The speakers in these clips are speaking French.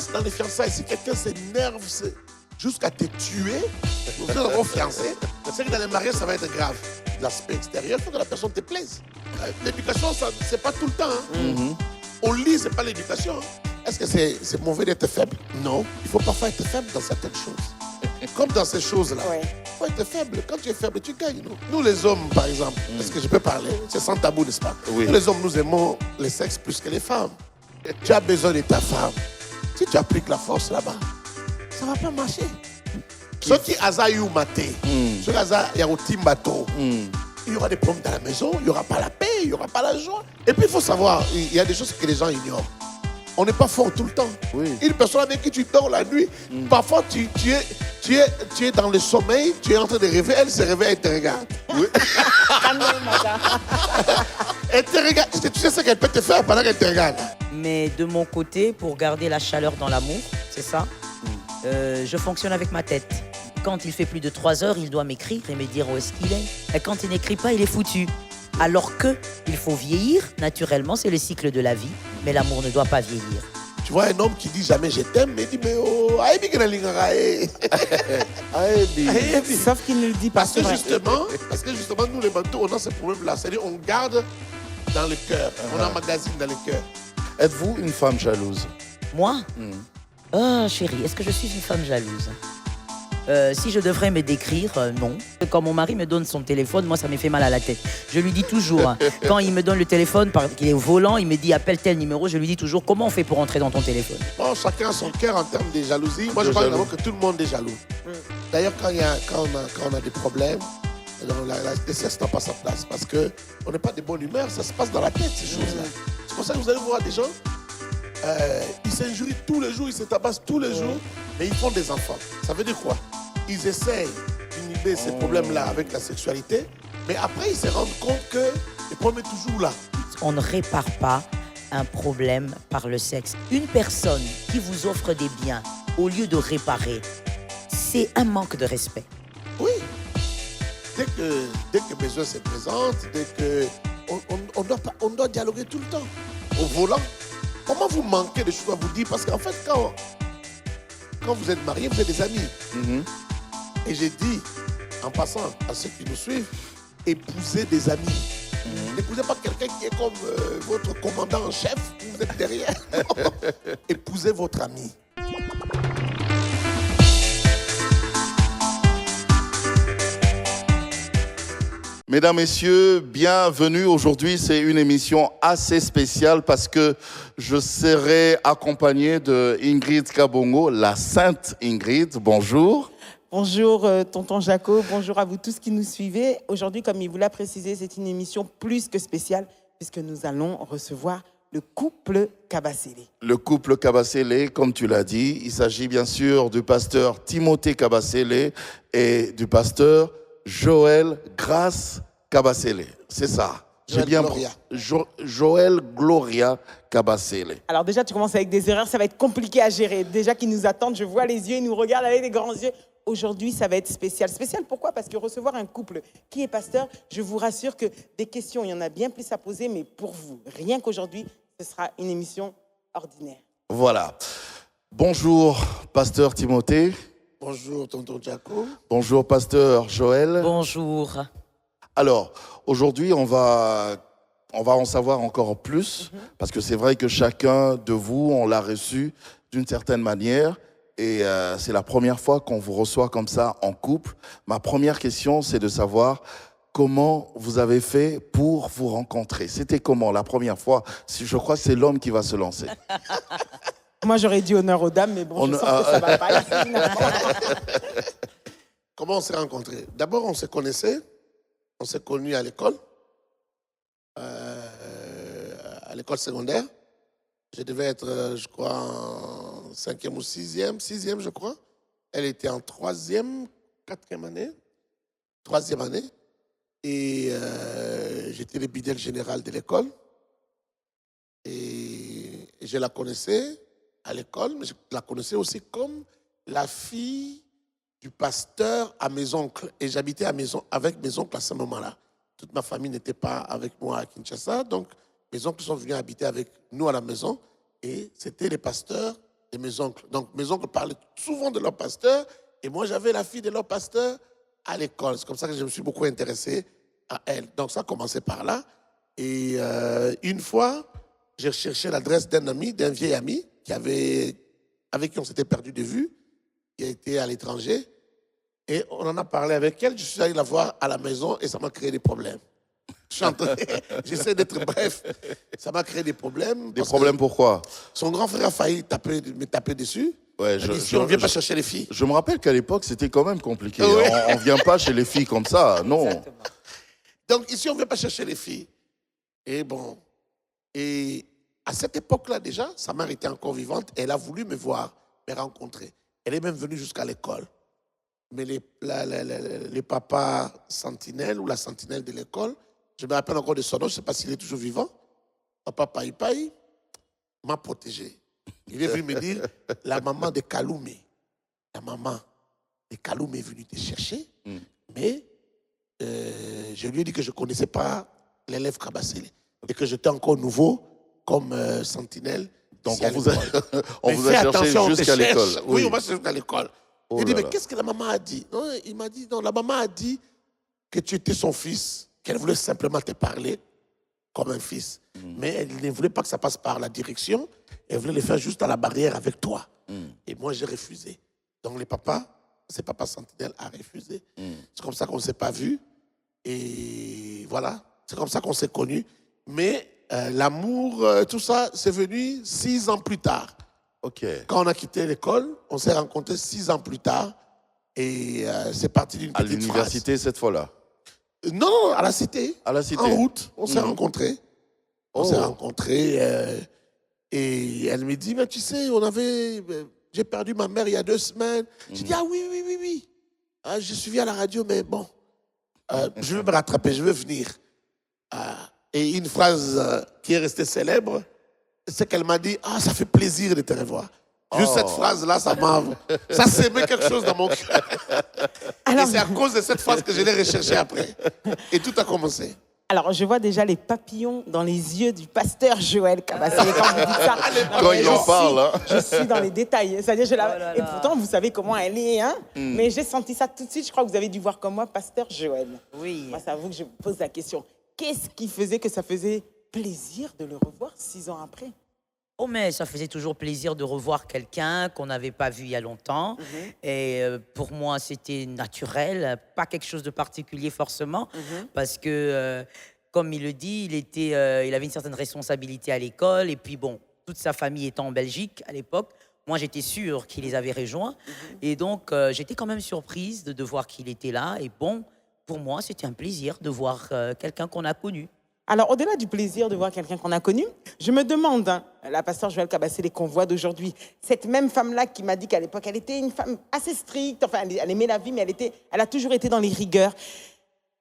passe dans les fiançailles, si quelqu'un s'énerve jusqu'à te tuer, vous êtes encore fiancé, c'est que dans les mariages, ça va être grave. L'aspect extérieur, il faut que la personne te plaise. L'éducation, c'est pas tout le temps. Hein. Au lit, c'est pas l'éducation. Hein. Est-ce que c'est mauvais d'être faible? Non. Il faut parfois être faible dans certaines choses. Comme dans ces choses-là. Il faut être faible. Quand tu es faible, tu gagnes. Non? Nous, les hommes, par exemple, est-ce que je peux parler? C'est sans tabou, n'est-ce pas? Oui. Nous, les hommes, nous aimons les sexes plus que les femmes. Tu as besoin de ta femme. Si tu appliques la force là-bas, ça ne va pas marcher. Ceux qui azaï ou maté, ceux qui azaï ou timbato, il y aura des problèmes dans la maison, il n'y aura pas la paix, il n'y aura pas la joie. Et puis, il faut savoir, il y a des choses que les gens ignorent. On n'est pas fort tout le temps. Oui. Une personne avec qui tu dors la nuit, parfois tu es dans le sommeil, tu es en train de rêver, elle se réveille, elle te regarde. Oui. Elle te regarde. Tu sais ce qu'elle peut te faire pendant qu'elle te regarde. Mais de mon côté, pour garder la chaleur dans l'amour, c'est ça, je fonctionne avec ma tête. Quand il fait plus de 3 heures, il doit m'écrire et me dire où est-ce qu'il est. Et quand il n'écrit pas, il est foutu. Alors qu'il faut vieillir, naturellement, c'est le cycle de la vie, mais l'amour ne doit pas vieillir. Tu vois un homme qui dit jamais je t'aime, mais il dit mais oh, aïe, Sauf qu'il ne le dit pas. Parce que justement, nous les Bantous, on a ce problème-là. C'est-à-dire on garde dans le cœur, on emmagasine dans le cœur. Êtes-vous une femme jalouse? Moi Ah, chérie, est-ce que je suis une femme jalouse? Si je devrais me décrire, non. Quand mon mari me donne son téléphone, moi, ça me fait mal à la tête. Je lui dis toujours, quand il me donne le téléphone, parce qu'il est au volant, il me dit appelle tel numéro, je lui dis toujours comment on fait pour entrer dans ton téléphone. Bon, chacun a son cœur en termes de jalousie. Moi, je crois d'abord que tout le monde est jaloux. D'ailleurs, quand on a des problèmes, les sexes n'ont pas sa place parce qu'on n'est pas de bonne humeur, ça se passe dans la tête, ces choses-là. C'est pour ça que vous allez voir des gens, ils s'injurient tous les jours, ils se tabassent tous les jours, mais ils font des enfants. Ça veut dire quoi? Ils essayent d'inhiber ces problèmes-là avec la sexualité, mais après, ils se rendent compte que le problème est toujours là. On ne répare pas un problème par le sexe. Une personne qui vous offre des biens au lieu de réparer, c'est un manque de respect. Oui. Dès que besoin se présente, on doit dialoguer tout le temps. Au volant, comment vous manquez de choses à vous dire? Parce qu'en fait, quand vous êtes mariés, vous êtes des amis. Et j'ai dit, en passant à ceux qui nous suivent, épousez des amis. N'épousez pas quelqu'un qui est comme votre commandant en chef, vous êtes derrière. Épousez votre ami. Mesdames, Messieurs, bienvenue. Aujourd'hui, c'est une émission assez spéciale parce que je serai accompagné de Ingrid Kabongo, la sainte Ingrid. Bonjour. Bonjour, tonton Jaco. Bonjour à vous tous qui nous suivez. Aujourd'hui, comme il vous l'a précisé, c'est une émission plus que spéciale puisque nous allons recevoir le couple Kabasele. Le couple Kabasele, comme tu l'as dit, il s'agit bien sûr du pasteur Timothée Kabasele et du pasteur Joël Grace Kabasele. C'est ça. J'ai bien Joël Gloria Kabasele. Alors déjà, tu commences avec des erreurs, ça va être compliqué à gérer. Déjà qu'ils nous attendent, je vois les yeux, ils nous regardent avec des grands yeux. Aujourd'hui, ça va être spécial. Spécial pourquoi? Parce que recevoir un couple qui est pasteur, je vous rassure que des questions, il y en a bien plus à poser, mais pour vous, rien qu'aujourd'hui, ce sera une émission ordinaire. Voilà. Bonjour, pasteur Timothée. Bonjour, tonton Jaco. Bonjour, pasteur Joël. Bonjour. Alors, aujourd'hui, on va en savoir encore plus, parce que c'est vrai que chacun de vous, on l'a reçu d'une certaine manière, et c'est la première fois qu'on vous reçoit comme ça en couple. Ma première question, c'est de savoir comment vous avez fait pour vous rencontrer. C'était comment la première fois? Je crois que c'est l'homme qui va se lancer. Moi, j'aurais dit honneur aux dames, mais bon, je sens que ça va pas. Comment on s'est rencontrés? D'abord, on se connaissait. On s'est connus à l'école secondaire. Je devais être, je crois, en 5e ou 6e, je crois. Elle était en 3e, 4e année. 3e année. Et j'étais le bidel général de l'école. Et je la connaissais à l'école, mais je la connaissais aussi comme la fille du pasteur à mes oncles. Et j'habitais avec mes oncles à ce moment-là. Toute ma famille n'était pas avec moi à Kinshasa, donc mes oncles sont venus habiter avec nous à la maison. Et c'était les pasteurs de mes oncles. Donc, mes oncles parlaient souvent de leur pasteur. Et moi, j'avais la fille de leur pasteur à l'école. C'est comme ça que je me suis beaucoup intéressé à elle. Donc, ça a commencé par là. Et une fois, j'ai cherché l'adresse d'un ami, d'un vieil ami, avec qui on s'était perdu de vue, qui a été à l'étranger. Et on en a parlé avec elle. Je suis allé la voir à la maison et ça m'a créé des problèmes. J'essaie d'être bref. Ça m'a créé des problèmes. Des problèmes pourquoi? Son grand frère a failli me taper dessus. Ouais, si on ne vient pas chercher les filles. Je me rappelle qu'à l'époque, c'était quand même compliqué. Oui. On ne vient pas chez les filles comme ça, non. Exactement. Donc ici, on ne vient pas chercher les filles. Et bon. Et à cette époque-là, déjà, sa mère était encore vivante. Elle a voulu me voir, me rencontrer. Elle est même venue jusqu'à l'école. Mais les papas sentinelles ou la sentinelle de l'école, je me rappelle encore de son nom, je ne sais pas s'il est toujours vivant. Papa Païpaï m'a protégé. Il est venu me dire, la maman de Kaloumé, est venue te chercher, mais je lui ai dit que je ne connaissais pas l'élève Kabassele et que j'étais encore nouveau comme sentinelle. Donc on vous a cherché jusqu'à l'école. Oui, on va jusqu'à l'école. Oh Il dit, mais là. qu'est-ce que la maman a dit? Non, il m'a dit, non, la maman a dit que tu étais son fils, qu'elle voulait simplement te parler comme un fils. Mais elle ne voulait pas que ça passe par la direction. Elle voulait le faire juste à la barrière avec toi. Et moi, j'ai refusé. Donc, ses papas sentinelles a refusé. C'est comme ça qu'on ne s'est pas vus. Et voilà, c'est comme ça qu'on s'est connus. Mais l'amour, tout ça, c'est venu 6 ans plus tard. Ok. Quand on a quitté l'école, on s'est rencontrés 6 ans plus tard. Et c'est parti d'une À petite l'université cette fois-là? phrase. Non, à la cité. À la cité. En route, on s'est rencontrés. On s'est rencontrés. Et elle me dit, mais tu sais, j'ai perdu ma mère il y a 2 semaines. J'ai dit, ah oui. Ah, je suis venu à la radio, mais bon, je vais me rattraper, je vais venir. Et une phrase qui est restée célèbre, c'est qu'elle m'a dit, ah, ça fait plaisir de te revoir. Juste cette phrase-là, ça s'aimait quelque chose dans mon cœur. Et c'est à cause de cette phrase que je l'ai recherchée après. Et tout a commencé. Alors, je vois déjà les papillons dans les yeux du pasteur Joël Kabassele quand vous dites ça. Quand il en parle, hein. Je suis dans les détails. C'est-à-dire, Oh là et là. pourtant, vous savez comment elle est, hein. Mais j'ai senti ça tout de suite. Je crois que vous avez dû voir comme moi, pasteur Joël. Oui. Moi, c'est à vous que je vous pose la question. Qu'est-ce qui faisait que ça faisait plaisir de le revoir 6 ans après? Oh, mais ça faisait toujours plaisir de revoir quelqu'un qu'on n'avait pas vu il y a longtemps. Et pour moi, c'était naturel, pas quelque chose de particulier forcément, parce que, comme il le dit, il avait une certaine responsabilité à l'école. Et puis, bon, toute sa famille étant en Belgique à l'époque, moi, j'étais sûre qu'il les avait rejoints. Et donc, j'étais quand même surprise de voir qu'il était là. Et bon, pour moi, c'était un plaisir de voir quelqu'un qu'on a connu. Alors, au-delà du plaisir de voir quelqu'un qu'on a connu, je me demande, hein, la pasteur Joël Kabassele qu'on voit d'aujourd'hui, cette même femme-là qui m'a dit qu'à l'époque, elle était une femme assez stricte, enfin, elle aimait la vie, mais elle a toujours été dans les rigueurs.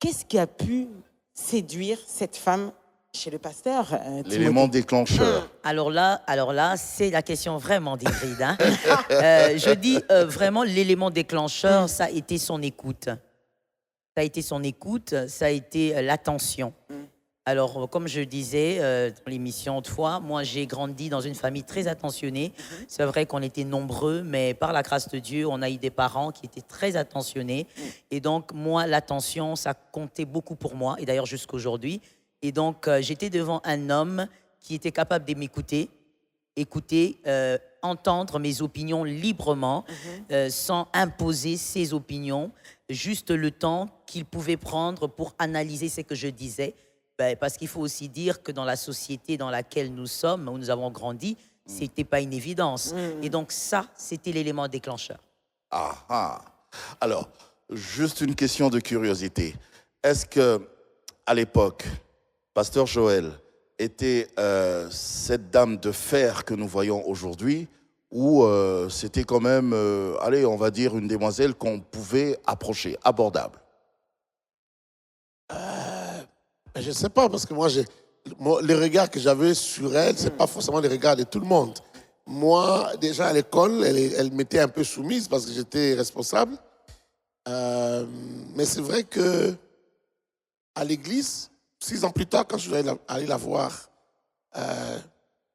Qu'est-ce qui a pu séduire cette femme chez le pasteur L'élément déclencheur. Alors là, c'est la question vraiment d'Ingrid. Hein. Je dis vraiment, l'élément déclencheur, ça a été son écoute. Ça a été son écoute, ça a été l'attention. Alors, comme je disais dans l'émission autrefois, moi, j'ai grandi dans une famille très attentionnée. C'est vrai qu'on était nombreux, mais par la grâce de Dieu, on a eu des parents qui étaient très attentionnés. Et donc, moi, l'attention, ça comptait beaucoup pour moi, et d'ailleurs jusqu'à aujourd'hui. Et donc, j'étais devant un homme qui était capable de m'écouter, entendre mes opinions librement, sans imposer ses opinions, juste le temps qu'il pouvait prendre pour analyser ce que je disais. Parce qu'il faut aussi dire que dans la société dans laquelle nous sommes, où nous avons grandi, ce n'était pas une évidence. Et donc ça, c'était l'élément déclencheur. Ah, ah. Alors, juste une question de curiosité. Est-ce que, à l'époque, pasteur Joël était cette dame de fer que nous voyons aujourd'hui, ou c'était quand même, allez, on va dire, une demoiselle qu'on pouvait approcher, abordable? Je ne sais pas, parce que moi, les regards que j'avais sur elle, ce n'est pas forcément les regards de tout le monde. Moi, déjà à l'école, elle m'était un peu soumise parce que j'étais responsable. Mais c'est vrai que à l'église, 6 ans plus tard, quand je suis allé la voir,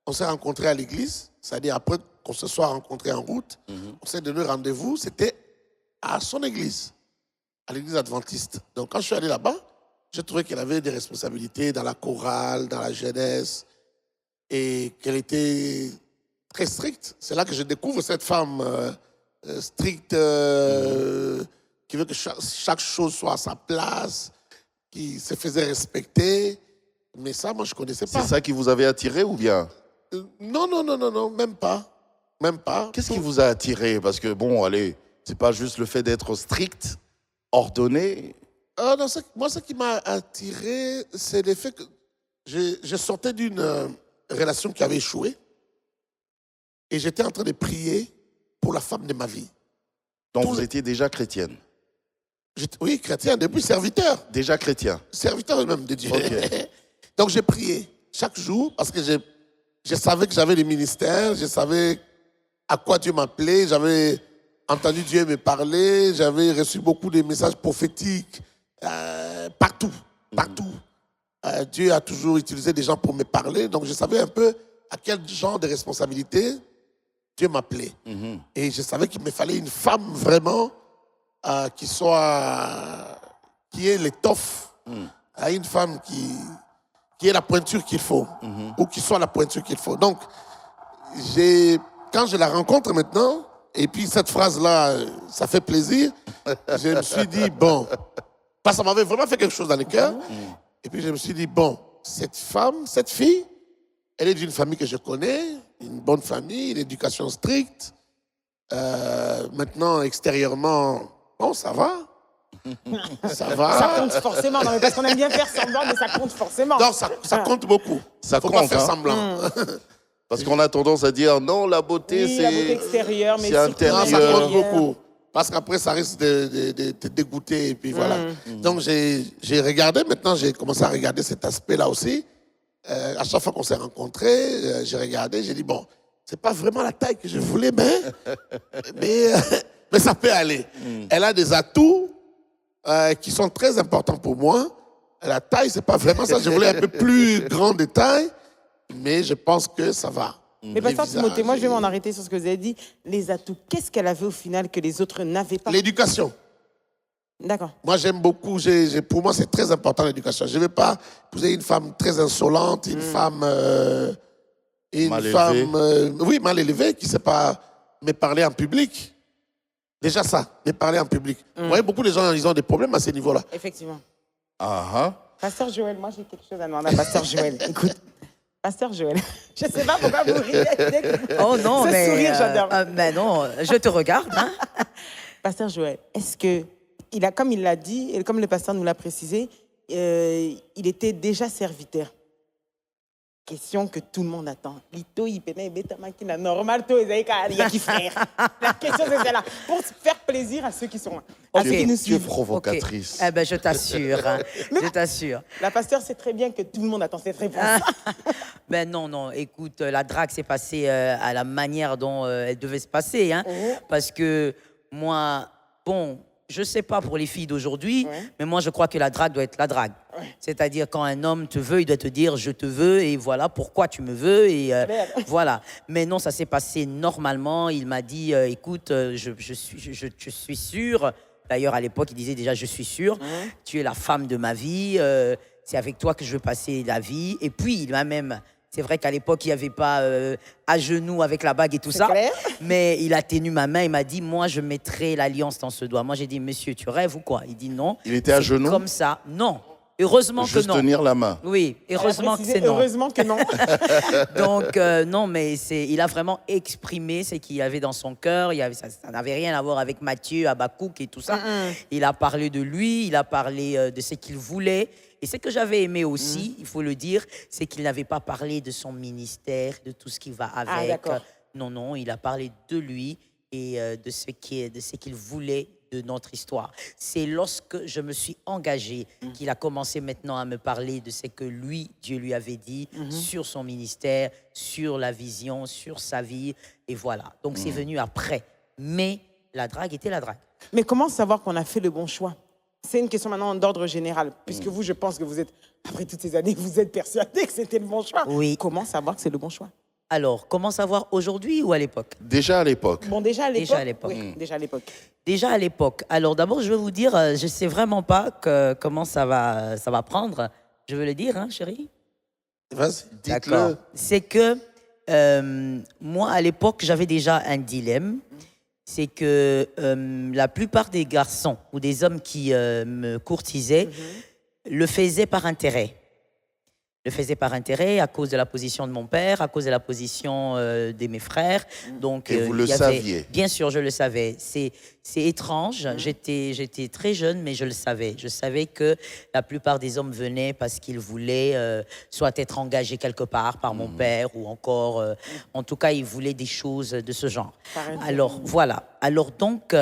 on s'est rencontrés à l'église. C'est-à-dire après qu'on se soit rencontrés en route. On s'est donné rendez-vous, c'était à son église, à l'église adventiste. Donc quand je suis allé là-bas, j'ai trouvé qu'elle avait des responsabilités dans la chorale, dans la jeunesse, et qu'elle était très stricte. C'est là que je découvre cette femme stricte, qui veut que chaque chose soit à sa place, qui se faisait respecter. Mais ça, moi, je ne connaissais pas. C'est ça qui vous avait attiré ou bien? Non, même pas. Même pas. Qu'est-ce qui vous a attiré? Parce que, bon, allez, c'est pas juste le fait d'être strict, ordonné. Non, moi, ce qui m'a attiré, c'est le fait que je sortais d'une relation qui avait échoué et j'étais en train de prier pour la femme de ma vie. Donc, vous étiez déjà chrétienne? Oui, chrétien, depuis serviteur. Déjà chrétien? Serviteur même de Dieu. Ok. Donc, j'ai prié chaque jour parce que je savais que j'avais des ministères, je savais à quoi Dieu m'appelait, j'avais entendu Dieu me parler, j'avais reçu beaucoup de messages prophétiques partout. Dieu a toujours utilisé des gens pour me parler, donc je savais un peu à quel genre de responsabilité Dieu m'appelait. Et je savais qu'il me fallait une femme vraiment qui ait l'étoffe, une femme qui ait la pointure qu'il faut, ou qui soit la pointure qu'il faut. Donc, quand je la rencontre maintenant, et puis cette phrase-là, ça fait plaisir, je me suis dit, bon, parce que ça m'avait vraiment fait quelque chose dans le cœur, et puis je me suis dit, bon, cette femme, cette fille, elle est d'une famille que je connais, une bonne famille, une éducation stricte. Maintenant, extérieurement, bon, ça va. Ça va. Ça compte forcément, non, mais parce qu'on aime bien faire semblant, mais ça compte forcément. Non, ça compte beaucoup. Ça Faut compte, pas faire hein. semblant. Parce qu'on a tendance à dire, non, la beauté, Oui, c'est... la beauté extérieure, mais c'est surtout Non, ça intérieur. compte beaucoup. Parce qu'après, ça risque de te dégoûter. Et puis voilà. Donc, j'ai regardé. Maintenant, j'ai commencé à regarder cet aspect-là aussi. À chaque fois qu'on s'est rencontrés, j'ai regardé. J'ai dit, bon, c'est pas vraiment la taille que je voulais, mais ça peut aller. Elle a des atouts qui sont très importants pour moi. La taille, c'est pas vraiment ça. Je voulais un peu plus grande de taille, mais je pense que ça va. Mais pasteur Timothée, moi je vais m'en arrêter sur ce que vous avez dit. Les atouts, qu'est-ce qu'elle avait au final que les autres n'avaient pas? L'éducation. D'accord. Moi, j'aime beaucoup. Pour moi, c'est très important l'éducation. Je ne vais pas épouser une femme très insolente, une femme, mal élevée, qui ne sait pas me parler en public. Déjà ça, me parler en public. Vous voyez, beaucoup de gens, ils ont des problèmes à ce niveau-là. Effectivement. Pasteur Joël, moi j'ai quelque chose à demander à Pasteur Joël. Écoute, Pasteur Joël, je ne sais pas pourquoi vous riez. Oh non, Ce mais... sourire, j'adore. Mais non, je te regarde. Hein. Pasteur Joël, est-ce que, comme il l'a dit, et comme le pasteur nous l'a précisé, il était déjà serviteur. Question que tout le monde attend. Lito, il pénait, bêta makina, normal, toi, il y a qui frère. La question, c'est celle-là. Pour faire plaisir à ceux qui sont là. À ceux qui nous Tu es suivent. provocatrice. Eh ben, je t'assure. Hein. Je t'assure. La pasteur sait très bien que tout le monde attend cette réponse. Ben non, écoute, la drague s'est passée à la manière dont elle devait se passer. Hein, parce que moi, bon, je sais pas pour les filles d'aujourd'hui, mais moi, je crois que la drague doit être la drague. C'est-à-dire, quand un homme te veut, il doit te dire « je te veux » et voilà pourquoi tu me veux. Et voilà. Mais non, ça s'est passé normalement. Il m'a dit « écoute, je suis sûr ». D'ailleurs, à l'époque, il disait déjà « je suis sûr, tu es la femme de ma vie, c'est avec toi que je veux passer la vie ». Et puis, il m'a même... C'est vrai qu'à l'époque, il n'y avait pas à genoux avec la bague et tout ça. Clair. Mais il a tenu ma main, il m'a dit, moi, je mettrai l'alliance dans ce doigt. Moi, j'ai dit, monsieur, tu rêves ou quoi? Il dit non. Il était à genoux? Comme ça. Non. Heureusement que Juste non. tenir la main. Oui, heureusement que c'est non. Heureusement que non. Donc, non, mais il a vraiment exprimé ce qu'il avait dans son cœur. Ça n'avait rien à voir avec Matthieu, Habakkuk et tout ça. Il a parlé de lui, il a parlé de ce qu'il voulait. Et ce que j'avais aimé aussi, il faut le dire, c'est qu'il n'avait pas parlé de son ministère, de tout ce qui va avec. Non, il a parlé de lui et de ce qu'il voulait de notre histoire. C'est lorsque je me suis engagée qu'il a commencé maintenant à me parler de ce que lui, Dieu lui avait dit sur son ministère, sur la vision, sur sa vie. Et voilà. Donc c'est venu après. Mais la drague était la drague. Mais comment savoir qu'on a fait le bon choix? C'est une question maintenant d'ordre général, puisque vous, je pense que vous êtes, après toutes ces années, vous êtes persuadé que c'était le bon choix. Oui. Comment savoir que c'est le bon choix? Alors, comment savoir aujourd'hui ou à l'époque? Déjà à l'époque. Bon, déjà à l'époque. Déjà à l'époque. Oui, déjà à l'époque. Déjà à l'époque. Alors d'abord, je veux vous dire, je ne sais vraiment pas comment ça va prendre. Je veux le dire, hein, chérie? Vas-y. D'accord. Dites-le. C'est que moi, à l'époque, j'avais déjà un dilemme. C'est que la plupart des garçons ou des hommes qui me courtisaient le faisaient par intérêt. Le faisais par intérêt à cause de la position de mon père, à cause de la position de mes frères. Donc, Et vous le il y avait- saviez? Bien sûr, je le savais. C'est étrange. J'étais très jeune, mais je le savais. Je savais que la plupart des hommes venaient parce qu'ils voulaient soit être engagés quelque part par mon père ou encore, en tout cas, ils voulaient des choses de ce genre. Par intérêt. Alors, voilà. Alors donc...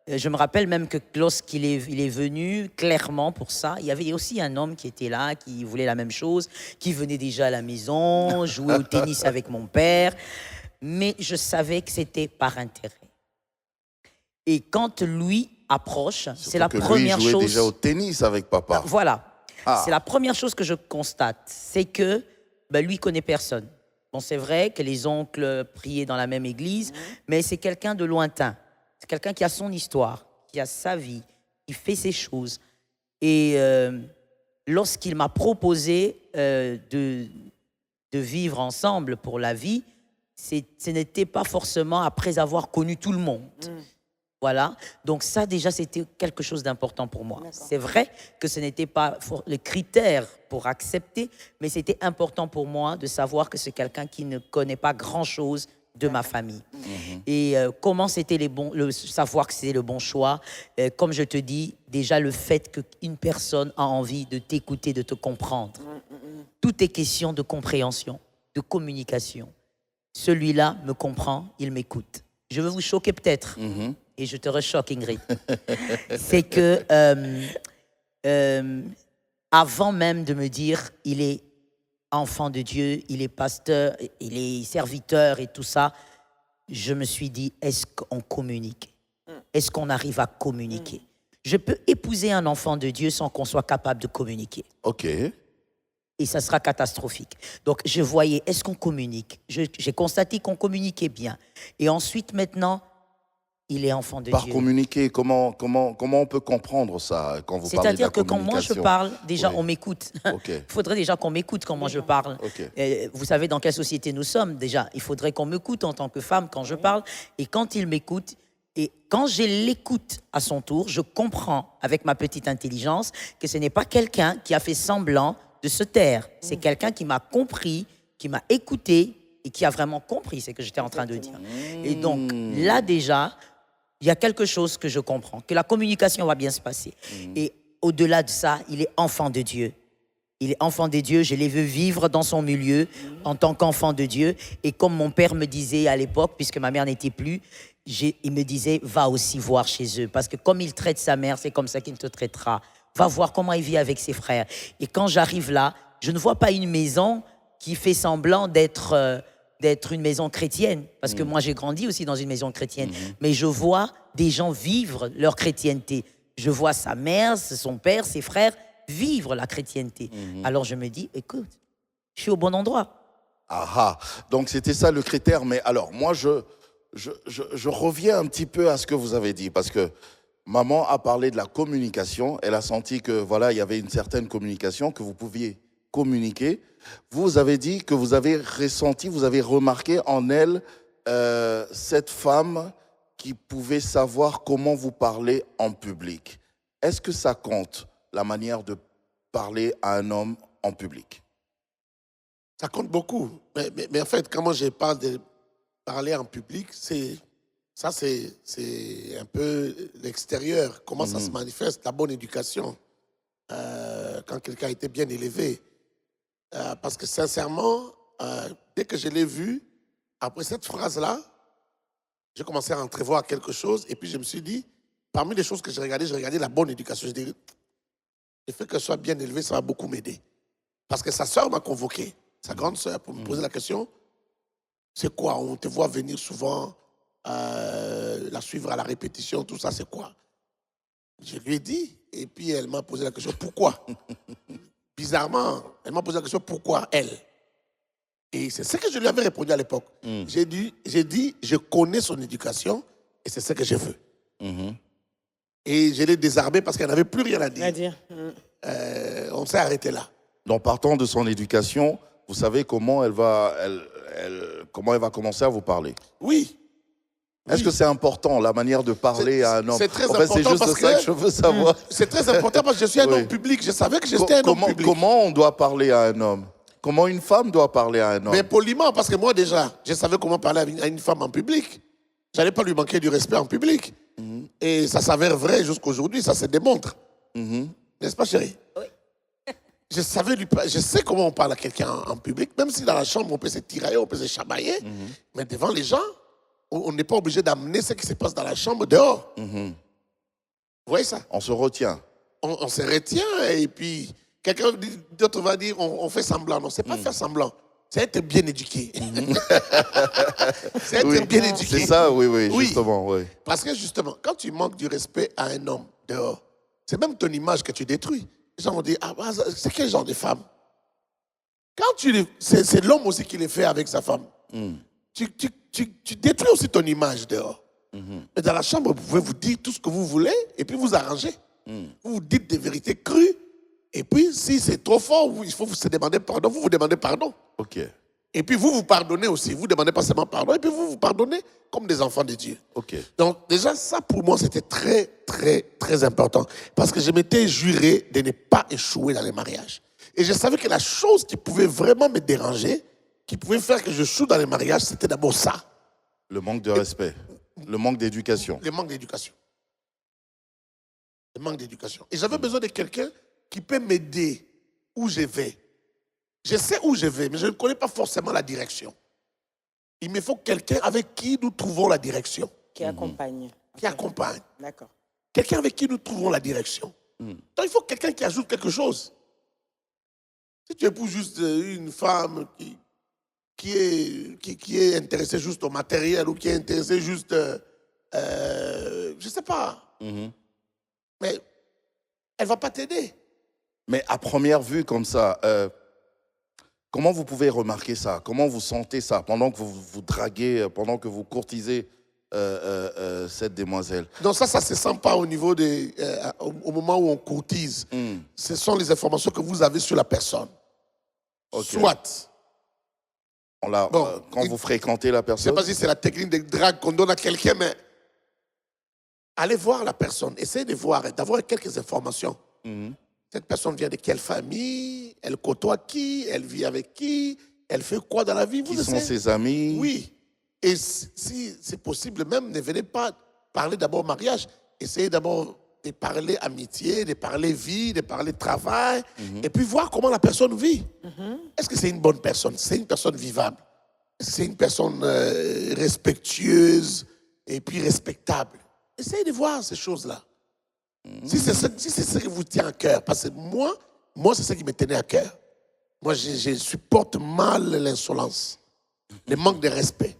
je me rappelle même que lorsqu'il est venu, clairement pour ça, il y avait aussi un homme qui était là, qui voulait la même chose, qui venait déjà à la maison, jouer au tennis avec mon père. Mais je savais que c'était par intérêt. Et quand lui approche, c'est la Surtout que première lui jouait chose... déjà au tennis avec papa. Voilà. Ah. C'est la première chose que je constate. C'est que lui connaît personne. Bon, c'est vrai que les oncles priaient dans la même église, mais c'est quelqu'un de lointain. C'est quelqu'un qui a son histoire, qui a sa vie, qui fait ses choses. Et lorsqu'il m'a proposé de vivre ensemble pour la vie, ce n'était pas forcément après avoir connu tout le monde. Voilà. Donc ça, déjà, c'était quelque chose d'important pour moi. C'est vrai que ce n'était pas le critère pour accepter, mais c'était important pour moi de savoir que c'est quelqu'un qui ne connaît pas grand-chose de ma famille. Et comment c'était savoir que c'était le bon choix, comme je te dis, déjà le fait qu'une personne a envie de t'écouter, de te comprendre. Tout est question de compréhension, de communication. Celui-là me comprend, il m'écoute. Je veux vous choquer peut-être, et je te rechoque, Ingrid. C'est que avant même de me dire, il est enfant de Dieu, il est pasteur, il est serviteur et tout ça, je me suis dit, est-ce qu'on communique? Est-ce qu'on arrive à communiquer? Je peux épouser un enfant de Dieu sans qu'on soit capable de communiquer. Ok. Et ça sera catastrophique. Donc, je voyais, est-ce qu'on communique? J'ai constaté qu'on communiquait bien. Et ensuite, maintenant, il est enfant de Par Dieu. communiquer, comment on peut comprendre ça quand vous parlez de la C'est-à-dire que quand moi je communication? parle, déjà Oui. on m'écoute. Ok. Il faudrait déjà qu'on m'écoute quand moi je parle. Ok. Vous savez dans quelle société nous sommes déjà. Il faudrait qu'on m'écoute en tant que femme quand je parle. Et quand il m'écoute, et quand je l'écoute à son tour, je comprends avec ma petite intelligence que ce n'est pas quelqu'un qui a fait semblant de se taire. C'est quelqu'un qui m'a compris, qui m'a écouté et qui a vraiment compris ce que j'étais en train de dire. Et donc là déjà, il y a quelque chose que je comprends, que la communication va bien se passer. Et au-delà de ça, il est enfant de Dieu. Il est enfant de Dieu, je l'ai vu vivre dans son milieu en tant qu'enfant de Dieu. Et comme mon père me disait à l'époque, puisque ma mère n'était plus, il me disait, va aussi voir chez eux. Parce que comme il traite sa mère, c'est comme ça qu'il te traitera. Va voir comment il vit avec ses frères. Et quand j'arrive là, je ne vois pas une maison qui fait semblant d'être une maison chrétienne. Parce que moi, j'ai grandi aussi dans une maison chrétienne. Mais je vois des gens vivre leur chrétienté. Je vois sa mère, son père, ses frères vivre la chrétienté. Alors je me dis, écoute, je suis au bon endroit. Ah, donc c'était ça le critère. Mais alors, moi, je reviens un petit peu à ce que vous avez dit, parce que maman a parlé de la communication. Elle a senti que voilà, il y avait une certaine communication, que vous pouviez communiquer. Vous avez dit que vous avez ressenti, vous avez remarqué en elle cette femme qui pouvait savoir comment vous parler en public. Est-ce que ça compte, la manière de parler à un homme en public? Ça compte beaucoup. Mais en fait, quand moi je parle de parler en public, c'est un peu l'extérieur. Comment ça se manifeste, la bonne éducation. Quand quelqu'un a été bien élevé. Parce que sincèrement, dès que je l'ai vu, après cette phrase-là, j'ai commencé à entrevoir quelque chose. Et puis je me suis dit, parmi les choses que j'ai regardé la bonne éducation. Je dis, le fait qu'elle soit bien élevée, ça va beaucoup m'aider. Parce que sa sœur m'a convoqué, sa grande sœur, pour me poser la question, c'est quoi? On te voit venir souvent, la suivre à la répétition, tout ça, c'est quoi? Je lui ai dit, et puis elle m'a posé la question, pourquoi? Bizarrement, elle m'a posé la question, pourquoi elle? Et c'est ce que je lui avais répondu à l'époque. J'ai dit, je connais son éducation et c'est ce que je veux. Et je l'ai désarmé parce qu'elle n'avait plus rien à dire. On s'est arrêté là. Donc, partant de son éducation, vous savez comment elle va commencer à vous parler. Oui. Est-ce que c'est important, la manière de parler à un homme? C'est très en fait, important c'est juste parce ça que que je veux savoir. C'est très important parce que je suis un Oui. homme public. Je savais que j'étais un homme public. Comment on doit parler à un homme? Comment une femme doit parler à un homme? Mais poliment, parce que moi déjà, je savais comment parler à une femme en public. J'allais pas lui manquer du respect en public. Et ça s'avère vrai jusqu'aujourd'hui, ça se démontre. N'est-ce pas, chérie? Oui. Je sais comment on parle à quelqu'un en public, même si dans la chambre on peut se tirailler, on peut se chamailler, mais devant les gens, on n'est pas obligé d'amener ce qui se passe dans la chambre dehors. Vous voyez ça? On se retient. On se retient et puis quelqu'un d'autre va dire on fait semblant. Non, c'est pas faire semblant. C'est être bien éduqué. C'est être bien éduqué. C'est ça, oui, justement. Oui. Parce que justement, quand tu manques du respect à un homme dehors, c'est même ton image que tu détruis. Les gens vont dire, c'est quel genre de femme? C'est l'homme aussi qui le fait avec sa femme. Tu détruis aussi ton image dehors. Mais dans la chambre, vous pouvez vous dire tout ce que vous voulez et puis vous arranger. Vous dites des vérités crues. Et puis, si c'est trop fort, il faut se demander pardon. Vous demandez pardon. OK. Et puis, vous pardonnez aussi. Vous ne demandez pas seulement pardon. Et puis, vous pardonnez comme des enfants de Dieu. OK. Donc, déjà, ça, pour moi, c'était très, très, très important. Parce que je m'étais juré de ne pas échouer dans les mariages. Et je savais que la chose qui pouvait vraiment me déranger, qui pouvait faire que je choue dans les mariages, c'était d'abord ça. Le manque de respect. Le manque d'éducation. Le manque d'éducation. Le manque d'éducation. Et j'avais besoin de quelqu'un qui peut m'aider où je vais. Je sais où je vais, mais je ne connais pas forcément la direction. Il me faut quelqu'un avec qui nous trouvons la direction. Qui accompagne. Qui accompagne. D'accord. Quelqu'un avec qui nous trouvons la direction. Donc il faut quelqu'un qui ajoute quelque chose. Si tu épouses juste une femme qui est intéressée juste au matériel ou qui est intéressée juste, je ne sais pas, mais elle ne va pas t'aider. Mais à première vue, comme ça, comment vous pouvez remarquer ça? Comment vous sentez ça pendant que vous draguez, pendant que vous courtisez cette demoiselle? Donc ça ne se sent pas au niveau au moment où on courtise. Ce sont les informations que vous avez sur la personne. Okay. Soit. Quand vous fréquentez la Je ne sais personne? pas si c'est la technique de drague qu'on donne à quelqu'un, mais allez voir la personne. Essayez de voir, d'avoir quelques informations. Cette personne vient de quelle famille? Elle côtoie qui? Elle vit avec qui? Elle fait quoi dans la vie? Qui sont ses amis? Oui. Et si c'est possible même, ne venez pas parler d'abord mariage. Essayez d'abord de parler amitié, de parler vie, de parler travail, et puis voir comment la personne vit. Est-ce que c'est une bonne personne? C'est une personne vivable? C'est une personne respectueuse et puis respectable? Essayez de voir ces choses-là. Si c'est ce qui vous tient à cœur, parce que moi c'est ce qui me tenait à cœur. Moi, je supporte mal l'insolence, le manque de respect.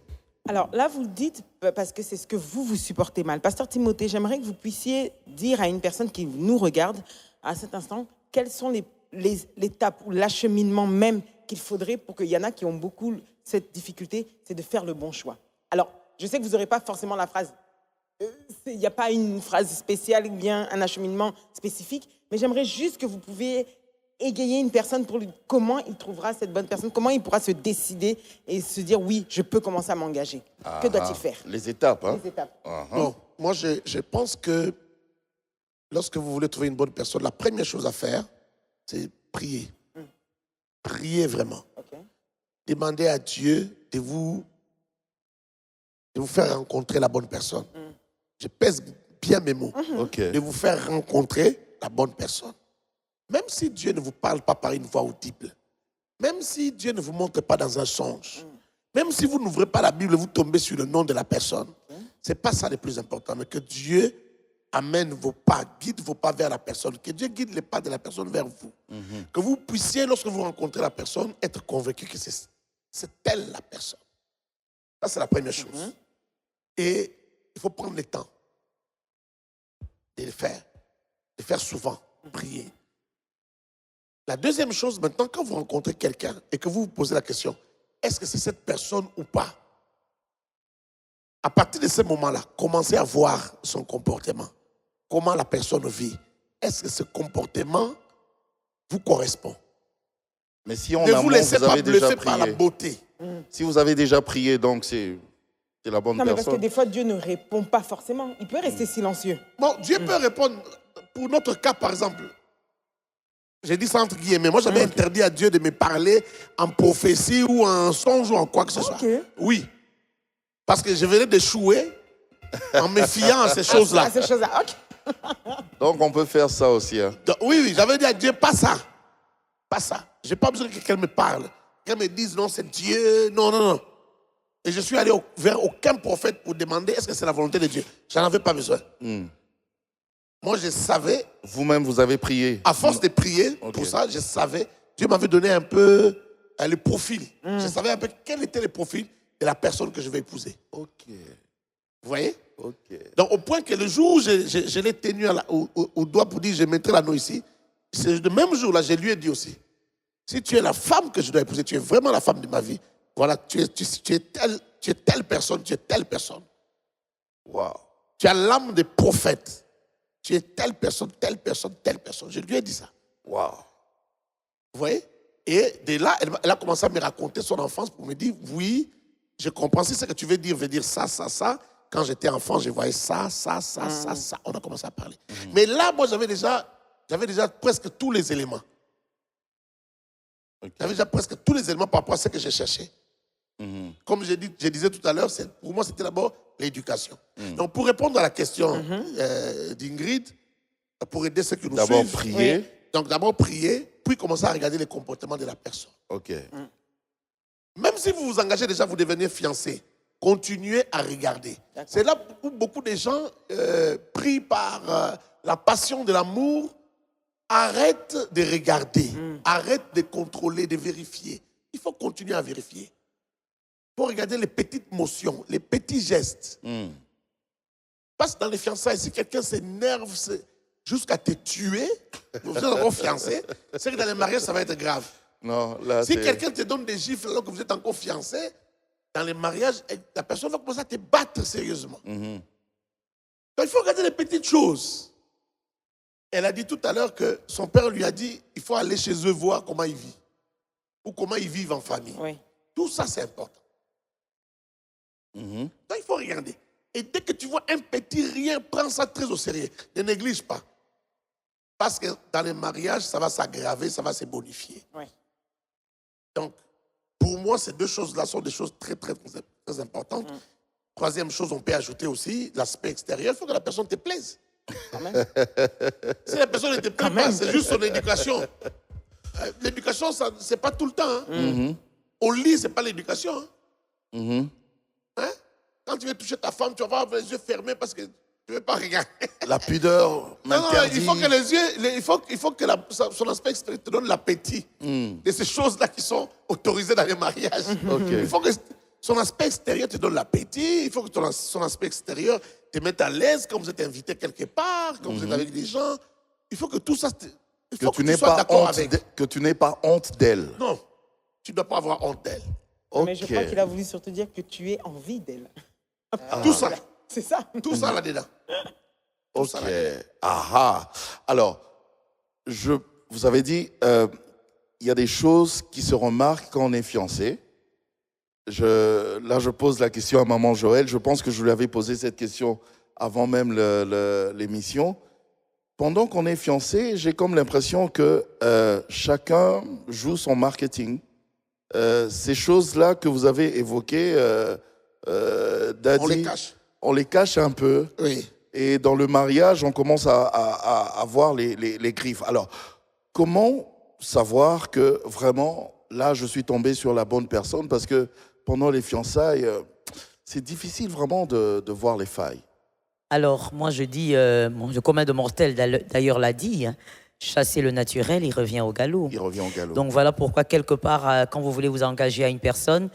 Alors là, vous le dites parce que c'est ce que vous supportez mal. Pasteur Timothée, j'aimerais que vous puissiez dire à une personne qui nous regarde à cet instant, quelles sont les étapes ou l'acheminement même qu'il faudrait pour qu'il y en a qui ont beaucoup cette difficulté, c'est de faire le bon choix. Alors, je sais que vous n'aurez pas forcément la phrase. Il n'y a pas une phrase spéciale ou bien un acheminement spécifique, mais j'aimerais juste que vous pouviez égayer une personne pour lui, comment il trouvera cette bonne personne, comment il pourra se décider et se dire oui, je peux commencer à m'engager. Que doit-il faire? Les étapes, hein? Les étapes. Bon, moi, je pense que lorsque vous voulez trouver une bonne personne, la première chose à faire, c'est prier. Prier vraiment. Okay. Demandez à Dieu de vous faire rencontrer la bonne personne. Je pèse bien mes mots. OK. De vous faire rencontrer la bonne personne. Même si Dieu ne vous parle pas par une voix audible, même si Dieu ne vous montre pas dans un songe, même si vous n'ouvrez pas la Bible et vous tombez sur le nom de la personne, ce n'est pas ça le plus important, mais que Dieu amène vos pas, guide vos pas vers la personne, que Dieu guide les pas de la personne vers vous. Que vous puissiez, lorsque vous rencontrez la personne, être convaincu que c'est elle la personne. Ça, c'est la première chose. Et il faut prendre le temps de le faire souvent, prier. La deuxième chose, maintenant, quand vous rencontrez quelqu'un et que vous vous posez la question, est-ce que c'est cette personne ou pas? À partir de ce moment-là, commencez à voir son comportement. Comment la personne vit. Est-ce que ce comportement vous correspond? Mais si en Ne vous amont, laissez vous pas avez déjà bluffer par la prié. beauté. Si vous avez déjà prié, donc c'est la bonne Non, mais parce que personne. des fois, Dieu ne répond pas forcément. Il peut rester silencieux. Bon, Dieu peut répondre. Pour notre cas, par exemple, j'ai dit ça entre guillemets. Moi, j'avais interdit à Dieu de me parler en prophétie ou en songe ou en quoi que ce soit. Ok. Oui. Parce que je venais d'échouer en me fiant à ces choses-là. À ces choses-là. OK. Donc on peut faire ça aussi. Hein. Donc, oui, j'avais dit à Dieu, pas ça. Pas ça. Je n'ai pas besoin que quelqu'un me parle. Quelqu'un me dise, non, c'est Dieu. Non, non, non. Et je suis allé vers aucun prophète pour demander, est-ce que c'est la volonté de Dieu? J'en avais pas besoin. Moi, je savais, Vous-même, vous avez prié. à force de prier pour ça, je savais, Dieu m'avait donné un peu le profil. Je savais un peu quel était le profil de la personne que je vais épouser. Ok. Vous voyez? Ok. Donc, au point que le jour où je l'ai tenu au doigt pour dire, je mettrai l'anneau ici, c'est le même jour-là, je lui ai dit aussi, si tu es la femme que je dois épouser, tu es vraiment la femme de ma vie, voilà, tu es telle personne, tu es telle personne. Wow. Tu as l'âme de prophète. Tu es telle personne, telle personne, telle personne. Je lui ai dit ça. Wow. Vous voyez? Et de là, elle a commencé à me raconter son enfance pour me dire, oui, je comprends. Si ce que tu veux dire ça, ça, ça. Quand j'étais enfant, je voyais ça, ça, ça, ça, ça. On a commencé à parler. Mais là, moi, j'avais déjà presque tous les éléments. Ok. J'avais déjà presque tous les éléments par rapport à ce que je cherchais. Comme je disais tout à l'heure, pour moi, c'était d'abord l'éducation. Donc, pour répondre à la question d'Ingrid, pour aider ceux qui nous suivent. D'abord prier. Oui. Donc, d'abord prier, puis commencer à regarder les comportements de la personne. Ok. Même si vous vous engagez déjà, vous devenez fiancé, continuez à regarder. C'est là où beaucoup de gens, pris par la passion de l'amour, arrêtent de regarder, arrêtent de contrôler, de vérifier. Il faut continuer à vérifier. Il faut regarder les petites motions, les petits gestes. Parce que dans les fiançailles, si quelqu'un s'énerve jusqu'à te tuer, vous êtes encore fiancé, c'est que dans les mariages, ça va être grave. Non, là, Si c'est... quelqu'un te donne des gifles alors que vous êtes encore fiancé, dans les mariages, la personne va commencer à te battre sérieusement. Donc il faut regarder les petites choses. Elle a dit tout à l'heure que son père lui a dit, il faut aller chez eux voir comment ils vivent. Ou comment ils vivent en famille. Oui. Tout ça, c'est important. Donc il faut regarder. Et dès que tu vois un petit rien, prends ça très au sérieux. Ne néglige pas. Parce que dans les mariages, ça va s'aggraver, ça va se bonifier. Oui. Donc, pour moi, ces deux choses-là sont des choses très, très, très, très importantes. Troisième chose, on peut ajouter aussi l'aspect extérieur. Il faut que la personne te plaise. Quand même. Si la personne ne te plaît pas, c'est juste son éducation. L'éducation, ce n'est pas tout le temps. Hein. Au lit, ce n'est pas l'éducation. Hein? Hein? Quand tu veux toucher ta femme, tu vas avoir les yeux fermés parce que tu ne veux pas regarder. La pudeur Non, m'interdit. il faut que les yeux, il faut que son aspect extérieur te donne l'appétit de ces choses-là qui sont autorisées dans les mariages. Ok. Il faut que son aspect extérieur te donne l'appétit. Il faut que son aspect extérieur te mette à l'aise quand vous êtes invité quelque part, quand vous êtes avec des gens. Il faut que tout ça, il faut que tu sois d'accord avec. Que tu n'aies pas honte d'elle. Non, tu ne dois pas avoir honte d'elle. Mais je crois qu'il a voulu surtout dire que tu es envie d'elle. Tout ça, C'est ça. tout ça là-dedans. Ok. ça là-dedans. Ah. Alors, vous avez dit, il y a des choses qui se remarquent quand on est fiancé. Là, je pose la question à maman Joël. Je pense que je lui avais posé cette question avant même l'émission. Pendant qu'on est fiancé, j'ai comme l'impression que chacun joue son marketing. Ces choses-là que vous avez évoquées, Daddy, On les cache. on les cache un peu. Oui. Et dans le mariage, on commence à voir les griffes. Alors, comment savoir que vraiment, là, je suis tombé sur la bonne personne? Parce que pendant les fiançailles, c'est difficile vraiment de voir les failles. Alors, moi, je dis, le commun de mortel, d'ailleurs, l'a dit, hein, chasser le naturel, il revient au galop. Il revient au galop. Donc, voilà pourquoi, quelque part, quand vous voulez vous engager à une personne,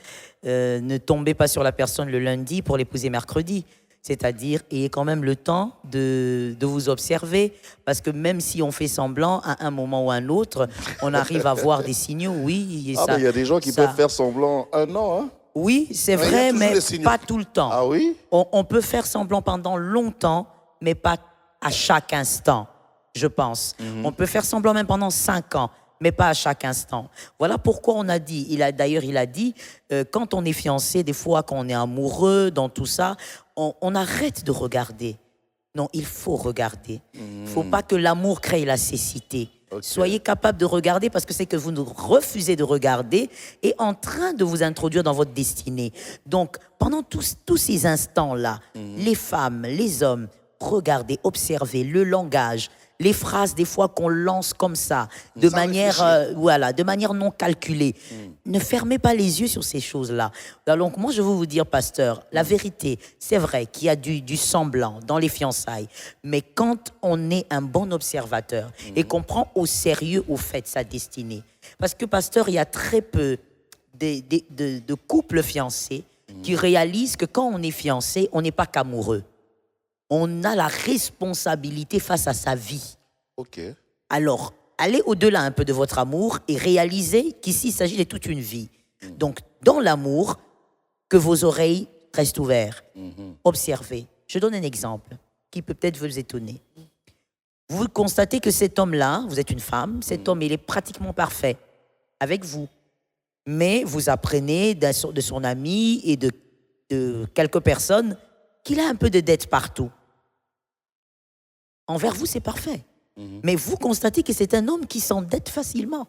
ne tombez pas sur la personne le lundi pour l'épouser mercredi. C'est-à-dire, ayez quand même le temps de vous observer, parce que même si on fait semblant, à un moment ou à un autre, on arrive à voir des signaux, oui. Et mais il y a des gens qui peuvent faire semblant 1 an, hein. Oui, c'est Ouais, il y a vrai, toujours mais des signaux. pas tout le temps. Ah oui? On peut faire semblant pendant longtemps, mais pas à chaque instant, je pense. On peut faire semblant même pendant 5 ans, mais pas à chaque instant. Voilà pourquoi on a dit, il a dit, quand on est fiancé, des fois, quand on est amoureux, dans tout ça, on arrête de regarder. Non, il faut regarder. Il ne faut pas que l'amour crée la cécité. Ok. Soyez capable de regarder, parce que c'est que vous nous refusez de regarder et en train de vous introduire dans votre destinée. Donc, pendant tous ces instants-là, les femmes, les hommes, regardez, observez le langage, les phrases des fois qu'on lance comme ça, de Sans manière, réfléchir. de manière non calculée. Ne fermez pas les yeux sur ces choses-là. Donc moi, je veux vous dire, pasteur, la vérité, c'est vrai qu'il y a du semblant dans les fiançailles, mais quand on est un bon observateur et qu'on prend au sérieux, au fait, sa destinée, parce que, pasteur, il y a très peu de couples fiancés qui réalisent que quand on est fiancé, on n'est pas qu'amoureux. On a la responsabilité face à sa vie. Ok. Alors, allez au-delà un peu de votre amour et réalisez qu'ici, il s'agit de toute une vie. Donc, dans l'amour, que vos oreilles restent ouvertes. Observez. Je donne un exemple qui peut peut-être vous étonner. Vous constatez que cet homme-là, vous êtes une femme, cet homme, il est pratiquement parfait avec vous. Mais vous apprenez de son ami et de quelques personnes qu'il a un peu de dette partout. Envers vous, c'est parfait. Mais vous constatez que c'est un homme qui s'endette facilement.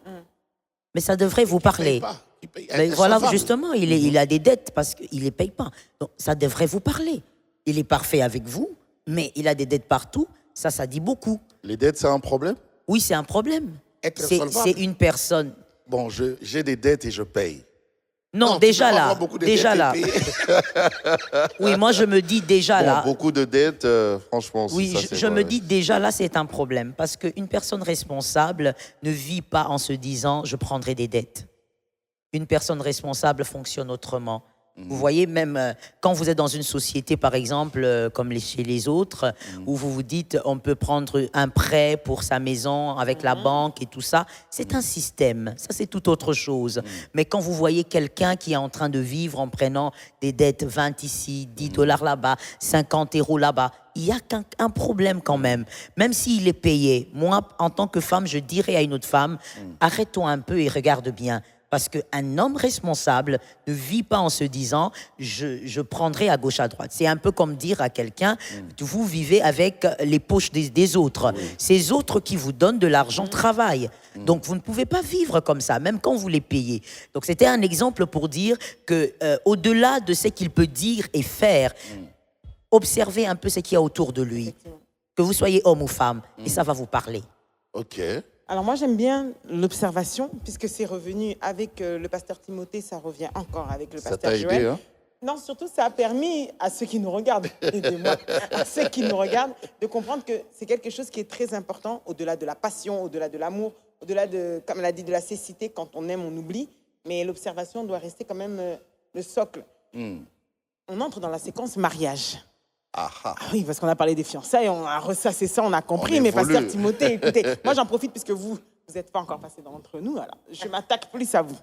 Mais ça devrait vous parler. Il paye. Mais voilà, Insolvable. justement, il a des dettes parce qu'il ne les paye pas. Donc, ça devrait vous parler. Il est parfait avec vous, mais il a des dettes partout. Ça dit beaucoup. Les dettes, c'est un problème? Oui, c'est un problème. Être C'est insolvable. une personne... Bon, j'ai des dettes et je paye. Non, tu déjà peux pas là. avoir beaucoup de Déjà dettes là. et payer. Oui, moi, je me dis déjà Bon, là... beaucoup de dettes, franchement, Oui, ça, c'est je vrai. me dis déjà là, c'est un problème. Parce qu'une personne responsable ne vit pas en se disant « je prendrai des dettes ». Une personne responsable fonctionne autrement. Vous voyez, même quand vous êtes dans une société, par exemple, comme chez les autres, où vous vous dites on peut prendre un prêt pour sa maison avec la banque et tout ça, c'est un système. Ça, c'est tout autre chose. Mais quand vous voyez quelqu'un qui est en train de vivre en prenant des dettes 20 ici, 10 dollars là-bas, 50 € là-bas, il y a un problème quand même. Même s'il est payé, moi, en tant que femme, je dirais à une autre femme, arrête-toi un peu et regarde bien. Parce qu'un homme responsable ne vit pas en se disant « je prendrai à gauche, à droite ». C'est un peu comme dire à quelqu'un « vous vivez avec les poches des autres ». Ces autres qui vous donnent de l'argent travaillent. Donc vous ne pouvez pas vivre comme ça, même quand vous les payez. Donc c'était un exemple pour dire qu'au-delà de ce qu'il peut dire et faire, observez un peu ce qu'il y a autour de lui. Que vous soyez homme ou femme, et ça va vous parler. Ok. Alors moi j'aime bien l'observation, puisque c'est revenu avec le pasteur Timothée, ça revient encore avec le Ça pasteur t'a Joël. aidé, hein? Non, surtout ça a permis à ceux qui nous regardent, aidez-moi, à ceux qui nous regardent, de comprendre que c'est quelque chose qui est très important, au-delà de la passion, au-delà de l'amour, au-delà de, comme elle a dit, de la cécité. Quand on aime, on oublie, mais l'observation doit rester quand même le socle. On entre dans la séquence mariage. Ah, Ah oui, parce qu'on a parlé des fiançailles, on a ressassé ça, on a compris. On Mais évolue. pasteur Timothée, écoutez, moi j'en profite puisque vous n'êtes pas encore passé d'entre nous, alors je m'attaque plus à vous.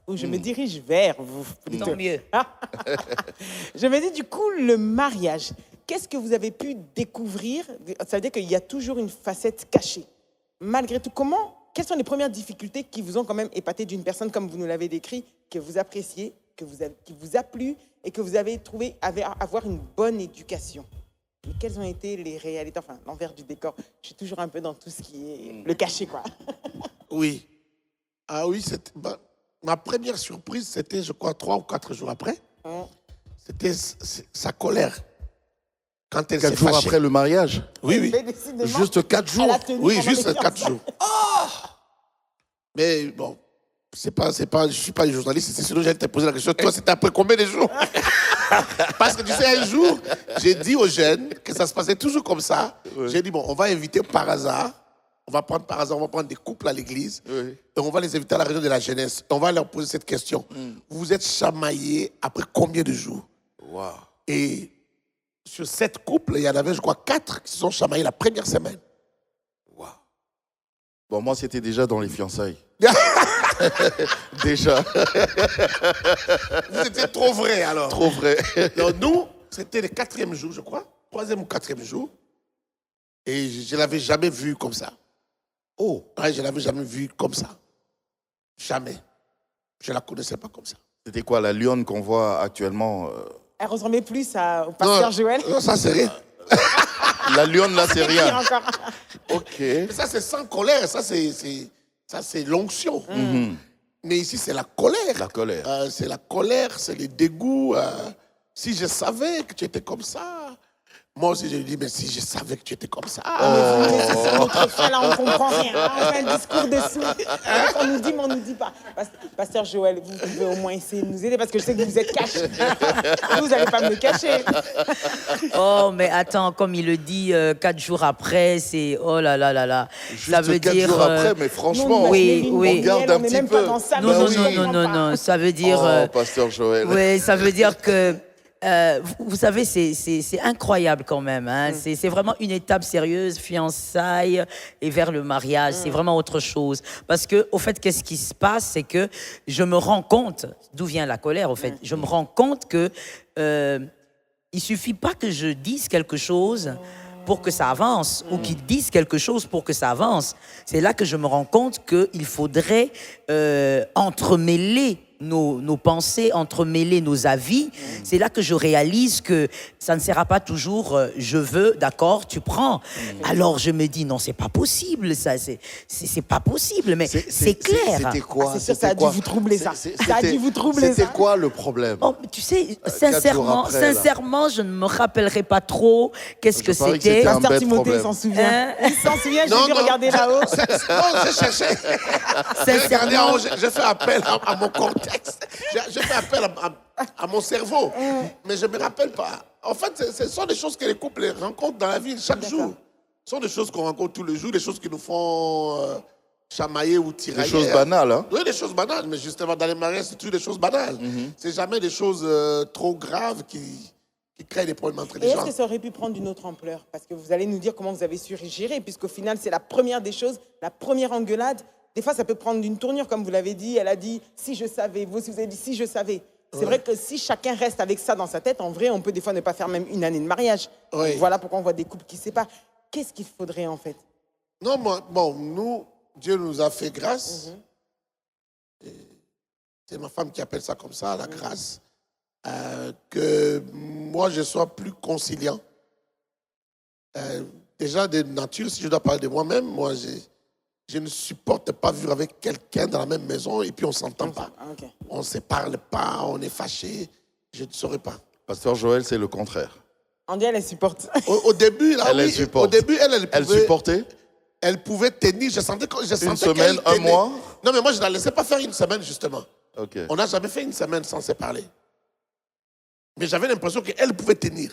Ou je me dirige vers vous. plutôt. Tant mieux. Je me dis du coup, le mariage, qu'est-ce que vous avez pu découvrir? Ça veut dire qu'il y a toujours une facette cachée. Malgré tout, quelles sont les premières difficultés qui vous ont quand même épaté d'une personne comme vous nous l'avez décrit, que vous appréciez, qui vous a plu et que vous avez trouvé avoir une bonne éducation? Mais quelles ont été les réalités, enfin l'envers du décor? Je suis toujours un peu dans tout ce qui est le cachet, quoi. Oui. Ah oui, ma première surprise, c'était, je crois, 3 ou 4 jours après. C'était sa colère. Quand elle 4 s'est jours fâchée. après le mariage? Oui, oui. Mais décidément, Juste 4 jours. elle a tenu Oui, pendant juste les 4 fiançailles. jours. Mais bon, je suis pas journaliste, sinon j'allais te poser la question. Toi, c'était après combien de jours? Parce que tu sais, un jour, j'ai dit aux jeunes que ça se passait toujours comme ça. J'ai dit, bon, on va inviter par hasard. On va prendre des couples à l'église. Oui. Et on va les inviter à la réunion de la jeunesse. On va leur poser cette question. Vous vous êtes chamaillés après combien de jours? Wow. Et sur 7 couples, il y en avait, je crois, 4 qui se sont chamaillés la première semaine. Bon, moi, c'était déjà dans les fiançailles. Déjà. Vous étiez trop vrai, alors. Trop vrai. Donc, nous, c'était le 4e jour, je crois. 3e ou 4e jour. Et je ne l'avais jamais vu comme ça. Oh. Ouais, je ne l'avais jamais vu comme ça. Jamais. Je ne la connaissais pas comme ça. C'était quoi, la lionne qu'on voit actuellement Elle ressemblait plus au pasteur Joël. Non, ça, c'est rien. La lionne, là, c'est Pire rien. encore. Ok. Mais ça, c'est sans colère. Ça, c'est l'onction. Mais ici, c'est la colère. La colère. C'est la colère, c'est le dégoût. Si je savais que tu étais comme ça. Moi aussi, je lui dis, mais si je savais que tu étais comme ça. Mais c'est notre foi, là, on comprend rien. Hein, on fait un discours dessous. On nous dit, mais on nous dit pas. Pasteur Joël, vous pouvez au moins essayer de nous aider parce que je sais que vous êtes caché. Vous n'allez pas me le cacher. Oh, mais attends, comme il le dit, 4 jours après, c'est... Oh là là là là. Juste Ça veut 4 dire... jours après, mais franchement, Oui, oui. on garde un on n'est petit même peu. pas dans ça. Non, Bah non, oui. non, ça veut dire... Oh, pasteur Joël. Oui, ça veut dire que... vous savez, c'est incroyable quand même. Hein. C'est vraiment une étape sérieuse, fiançailles et vers le mariage. C'est vraiment autre chose. Parce que, au fait, qu'est-ce qui se passe, c'est que je me rends compte, d'où vient la colère, au fait. Je me rends compte que il suffit pas que je dise quelque chose pour que ça avance, ou qu'ils disent quelque chose pour que ça avance. C'est là que je me rends compte qu'il faudrait entremêler nos pensées, entremêler nos avis. C'est là que je réalise que ça ne sera pas toujours je veux, d'accord, tu prends. Alors je me dis non, c'est pas possible, ça, c'est pas possible, mais c'est clair. C'était quoi? C'est sûr, ça a dû vous troubler, ça. Ça a dû vous troubler, ça. C'était quoi le problème? Oh, tu sais, 4 jours après, là. sincèrement, je ne me rappellerai pas trop qu'est-ce que Je parie que c'était. c'était un Pasteur bête Timothée, il problème. s'en souvient. Il s'en souvient, Non, j'ai dû non. regarder là-haut. Non, j'ai cherché. Sincèrement, J'ai fait appel à mon contexte. J'ai fait appel à mon cerveau. Mais je ne me rappelle pas. En fait, ce sont des choses que les couples rencontrent dans la vie chaque jour. Ce sont des choses qu'on rencontre tous les jours, des choses qui nous font chamailler ou tirailler. Des choses banales, hein? Oui, des choses banales. Mais justement, dans les mariages, c'est toujours des choses banales. C'est jamais des choses trop graves qui créent des problèmes entre Et les est-ce gens. que ça aurait pu prendre une autre ampleur? Parce que vous allez nous dire comment vous avez su gérer, puisqu'au final, c'est la première des choses, la première engueulade. Des fois, ça peut prendre une tournure, comme vous l'avez dit. Elle a dit « si je savais ». Vous aussi, vous avez dit « si je savais ». C'est vrai que si chacun reste avec ça dans sa tête, en vrai, on peut des fois ne pas faire même une année de mariage. Oui. Voilà pourquoi on voit des couples qui se séparent. Qu'est-ce qu'il faudrait, en fait? Non, bon, nous, Dieu nous a fait grâce. C'est ma femme qui appelle ça comme ça, la grâce. Que moi, je sois plus conciliant. Déjà, de nature, si je dois parler de moi-même, moi, je ne supporte pas vivre avec quelqu'un dans la même maison et puis on ne s'entend pas. Ok. On ne se parle pas, on est fâché. Je ne saurais pas. Pasteur Joël, c'est le contraire. Andy, elle supporte. Au début, là, Elle oui, supporte. au début, elle Elle pouvait, supportait? elle pouvait tenir. Je sentais Une semaine, qu'elle un tenait. mois? Non, mais moi, je ne la laissais pas faire une semaine, justement. Ok. On n'a jamais fait une semaine sans se parler. Mais j'avais l'impression qu'elle pouvait tenir.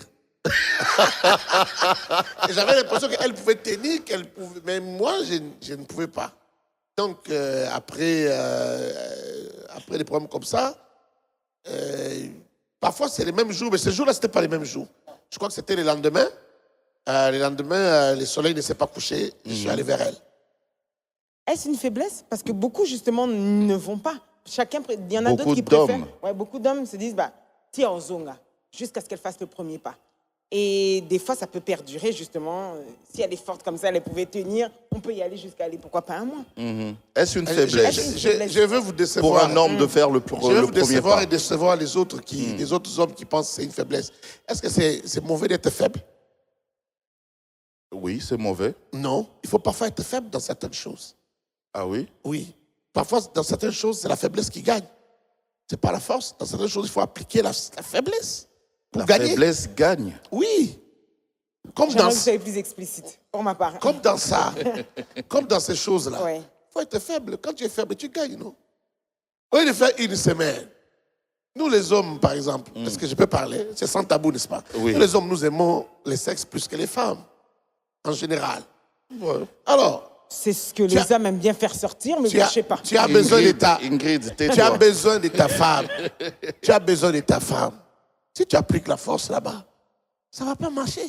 Et j'avais l'impression qu'elle pouvait tenir, mais moi, je ne pouvais pas. Donc, après des problèmes comme ça, parfois c'est les mêmes jours, mais ces jours-là, ce n'était pas les mêmes jours. Je crois que c'était le lendemain. Le soleil ne s'est pas couché. Je suis allé vers elle. Est-ce une faiblesse? Parce que beaucoup, justement, ne vont pas. Il y en a Beaucoup d'autres qui d'hommes. préfèrent. Ouais, beaucoup d'hommes se disent, tiens, en zonga, jusqu'à ce qu'elle fasse le premier pas. Et des fois, ça peut perdurer, justement. Si elle est forte comme ça, elle pouvait tenir. On peut y aller jusqu'à aller, pourquoi pas un mois. Est-ce une faiblesse Je veux vous pour décevoir. un homme de faire le Je veux vous premier décevoir pas? et décevoir les autres hommes qui pensent que c'est une faiblesse. Est-ce que c'est mauvais d'être faible? Oui, c'est mauvais. Non. Il faut parfois être faible dans certaines choses. Ah oui? Oui. Parfois, dans certaines choses, c'est la faiblesse qui gagne. C'est pas la force. Dans certaines choses, il faut appliquer la faiblesse pour La gagner. faiblesse gagne. Oui. Comme J'aimerais dans, que vous soyez plus explicite, pour ma part. comme dans ça. Comme dans ces choses-là. Ouais. Il faut être faible. Quand tu es faible, tu gagnes, non? Au lieu de faire une semaine. Nous, les hommes, par exemple, est-ce que je peux parler? C'est sans tabou, n'est-ce pas? Oui. Nous, les hommes, nous aimons les sexes plus que les femmes, en général. Alors, C'est ce que les hommes aiment bien faire sortir, mais je ne sais pas. tu as besoin de ta... Ingrid, Tu as tais-toi. besoin de ta femme. Tu as besoin de ta femme. Si tu appliques la force là-bas, ça ne va pas marcher.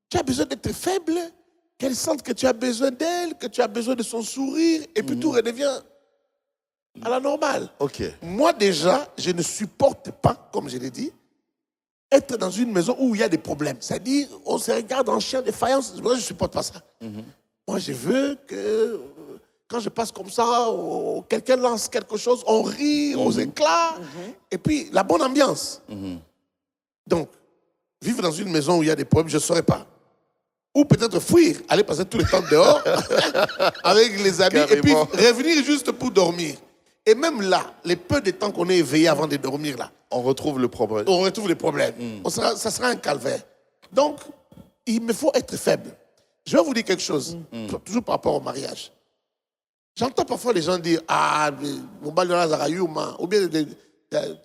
Tu as besoin d'être faible, qu'elle sente que tu as besoin d'elle, que tu as besoin de son sourire, et puis tout redevient à la normale. Ok. Moi, déjà, je ne supporte pas, comme je l'ai dit, être dans une maison où il y a des problèmes. C'est-à-dire, on se regarde en chien de faïence. Moi, je ne supporte pas ça. Moi, je veux que, quand je passe comme ça, quelqu'un lance quelque chose, on rit, on éclats, et puis la bonne ambiance. Donc, vivre dans une maison où il y a des problèmes, je ne saurais pas. Ou peut-être fuir, aller passer tout le temps dehors avec les amis, et puis revenir juste pour dormir. Et même là, les peu de temps qu'on est éveillé avant de dormir, là, On retrouve le problème. on retrouve les problèmes. Ça sera un calvaire. Donc, il me faut être faible. Je vais vous dire quelque chose, toujours par rapport au mariage. J'entends parfois les gens dire, ah, mon ou bien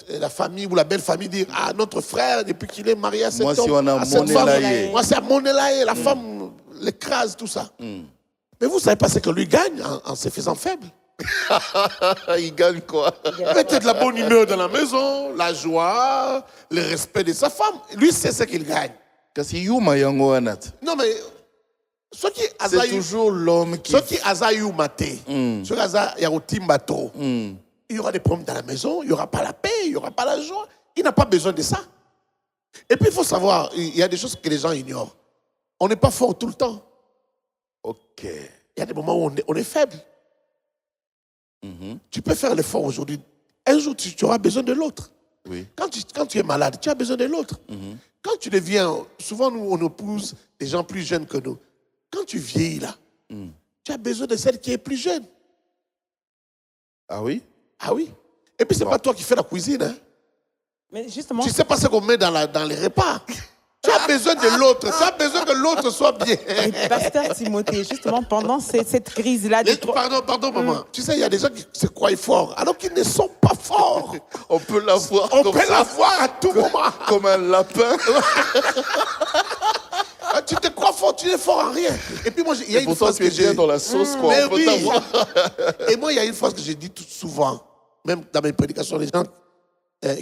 la famille ou la belle famille dire, ah, notre frère, depuis qu'il est marié à cette Moi, si on a cette monnaie femme, laillée. moi, c'est à monnaie, la femme l'écrase, tout ça. Mais vous savez pas ce que lui gagne en se faisant faible. Il gagne quoi? Peut-être la bonne humeur dans la maison, la joie, le respect de sa femme. Lui, c'est ce qu'il gagne. Kasi yuma yango anat. Non, mais ce qui C'est toujours l'homme qui... ce qui azayu maté, ce qui azayu timbato, il y aura des problèmes dans la maison, il n'y aura pas la paix, il n'y aura pas la joie. Il n'a pas besoin de ça. Et puis il faut savoir, il y a des choses que les gens ignorent. On n'est pas fort tout le temps. Ok. Il y a des moments où on est faible. Tu peux faire l'effort aujourd'hui. Un jour, tu auras besoin de l'autre. Oui. Quand tu es malade, tu as besoin de l'autre. Quand tu deviens, souvent nous, on épouse des gens plus jeunes que nous. Quand tu vieillis là, tu as besoin de celle qui est plus jeune. Ah oui? Ah oui. Et puis, c'est pas toi qui fais la cuisine. Hein. Mais justement, Tu sais pas ce qu'on met dans les repas. Tu as besoin de l'autre. Tu as besoin que l'autre soit bien. et pasteur Timothée, justement, pendant cette crise-là... Pardon, maman. Tu sais, il y a des gens qui se croient forts, alors qu'ils ne sont pas forts. On peut l'avoir On comme peut ça, l'avoir à tout moment. comme un lapin. Tu te crois fort, tu n'es fort en rien. Et puis moi, il y a Et une pourtant, phrase tu que es bien j'ai... dans la sauce, quoi. Mais On peut oui. t'avoir. Et moi, il y a une phrase que j'ai dit tout souvent, même dans mes prédications, les gens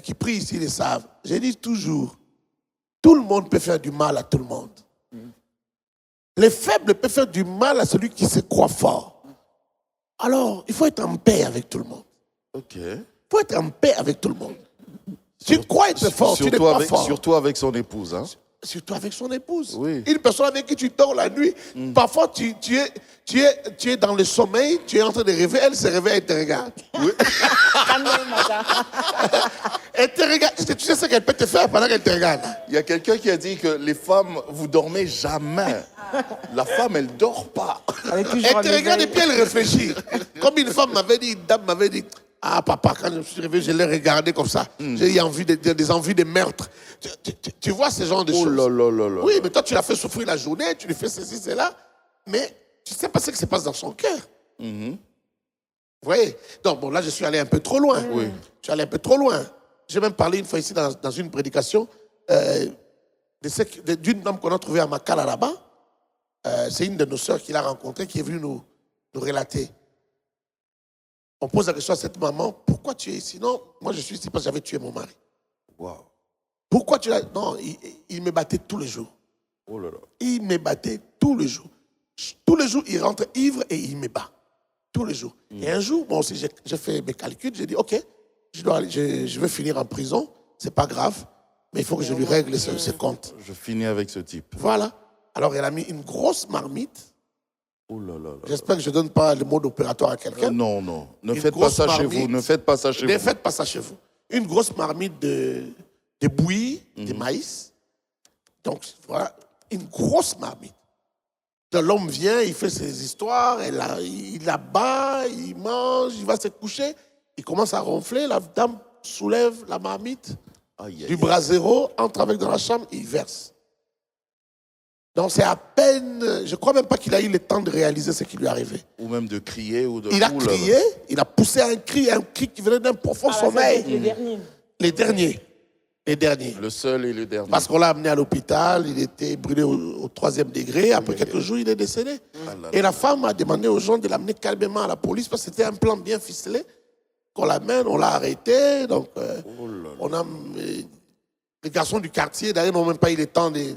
qui prient ici le savent. J'ai dit toujours, tout le monde peut faire du mal à tout le monde. Les faibles peuvent faire du mal à celui qui se croit fort. Alors, il faut être en paix avec tout le monde. Ok. Il faut être en paix avec tout le monde. Tu crois être fort, tu n'es pas fort. Surtout avec son épouse, hein. Surtout avec son épouse. Oui. Une personne avec qui tu dors la nuit. Parfois, tu es dans le sommeil, tu es en train de rêver, elle se réveille, elle te regarde. Oui. Elle te regarde. Tu sais ce qu'elle peut te faire pendant qu'elle te regarde. Il y a quelqu'un qui a dit que les femmes, vous dormez jamais. La femme, elle dort pas. Elle est toujours Elle en te regarde et éveil. puis elle réfléchit. Comme une femme m'avait dit, une dame m'avait dit, ah papa, quand je me suis réveillé, je l'ai regardé comme ça. J'ai eu envie des envies de meurtre. Tu vois ce genre de Oh choses. là là là là. Oui, mais toi, tu l'as fait souffrir la journée, tu lui fais ceci, cela, mais tu ne sais pas ce qui se passe dans son cœur. Vous voyez? Donc, bon, là, je suis allé un peu trop loin. Oui. Je suis allé un peu trop loin. J'ai même parlé une fois ici dans une prédication d'une dame qu'on a trouvée à Makala là-bas. C'est une de nos sœurs qui l'a rencontrée, qui est venue nous relater. On pose la question à cette maman, pourquoi tu es ici? Non, moi je suis ici parce que j'avais tué mon mari. Wow. Pourquoi tu l'as... Non, il me battait tous les jours. Oh là là. Il me battait tous les jours. Tous les jours, il rentre ivre et il me bat. Tous les jours. Et un jour, moi aussi, j'ai fait mes calculs. J'ai dit, OK, je vais finir en prison. C'est pas grave. Mais il faut que je lui règle ses comptes. Je finis avec ce type. Voilà. Alors, elle a mis une grosse marmite. Oh là là là. J'espère que je ne donne pas le mode opératoire à quelqu'un. Non, non. Ne Une faites pas grosse ça chez marmite. vous. Ne faites pas ça chez Ne vous. faites pas ça chez vous. Une grosse marmite de bouillie, de maïs. Donc, voilà, une grosse marmite. Donc, l'homme vient, il fait ses histoires, il la bat, il mange, il va se coucher. Il commence à ronfler, la dame soulève la marmite Aïe, aïe, du aïe. brasero, entre avec dans la chambre, il verse. Donc, c'est à peine, je ne crois même pas qu'il a eu le temps de réaliser ce qui lui est arrivé. Ou même de crier ou de... Il a Ouh là là. crié, il a poussé un cri qui venait d'un profond sommeil. Les derniers. Les derniers. Les derniers. Le seul et le dernier. Parce qu'on l'a amené à l'hôpital, il était brûlé au 3e degré. Après quelques jours, il est décédé. Ah là là. Et la femme a demandé aux gens de l'amener calmement à la police parce que c'était un plan bien ficelé. Qu'on l'amène, on l'a arrêté. Donc, Oh là là. on a Les garçons du quartier, d'ailleurs, n'ont même pas eu le temps de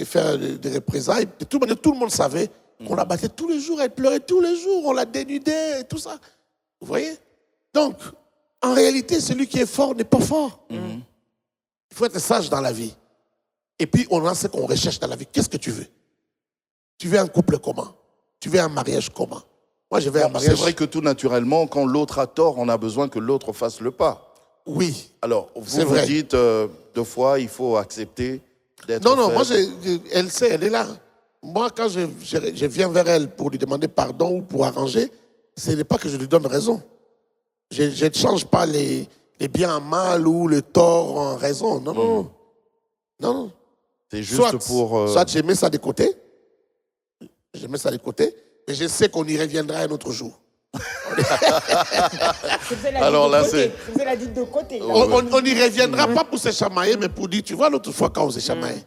faire des représailles. Tout le monde savait qu'on la battait tous les jours, elle pleurait tous les jours, on la dénudait et tout ça. Vous voyez? Donc, en réalité, celui qui est fort n'est pas fort. Il faut être sage dans la vie. Et puis, on a ce qu'on recherche dans la vie. Qu'est-ce que tu veux? Tu veux un couple comment? Tu veux un mariage comment? Moi, je veux un mariage... C'est vrai que tout naturellement, quand l'autre a tort, on a besoin que l'autre fasse le pas. Oui. Alors, vous dites, deux fois, il faut accepter d'être Non, moi, faible. elle sait, elle est là. Moi, quand je viens vers elle pour lui demander pardon ou pour arranger, ce n'est pas que je lui donne raison. Je ne change pas les biens en mal ou le tort en raison. Non, non. C'est juste pour... Soit je mets ça de côté, mais je sais qu'on y reviendra un autre jour. Alors là, c'est... Vous avez dit de côté. On n'y reviendra pas pour se chamailler, mais pour dire, tu vois, l'autre fois quand on s'est chamaillé.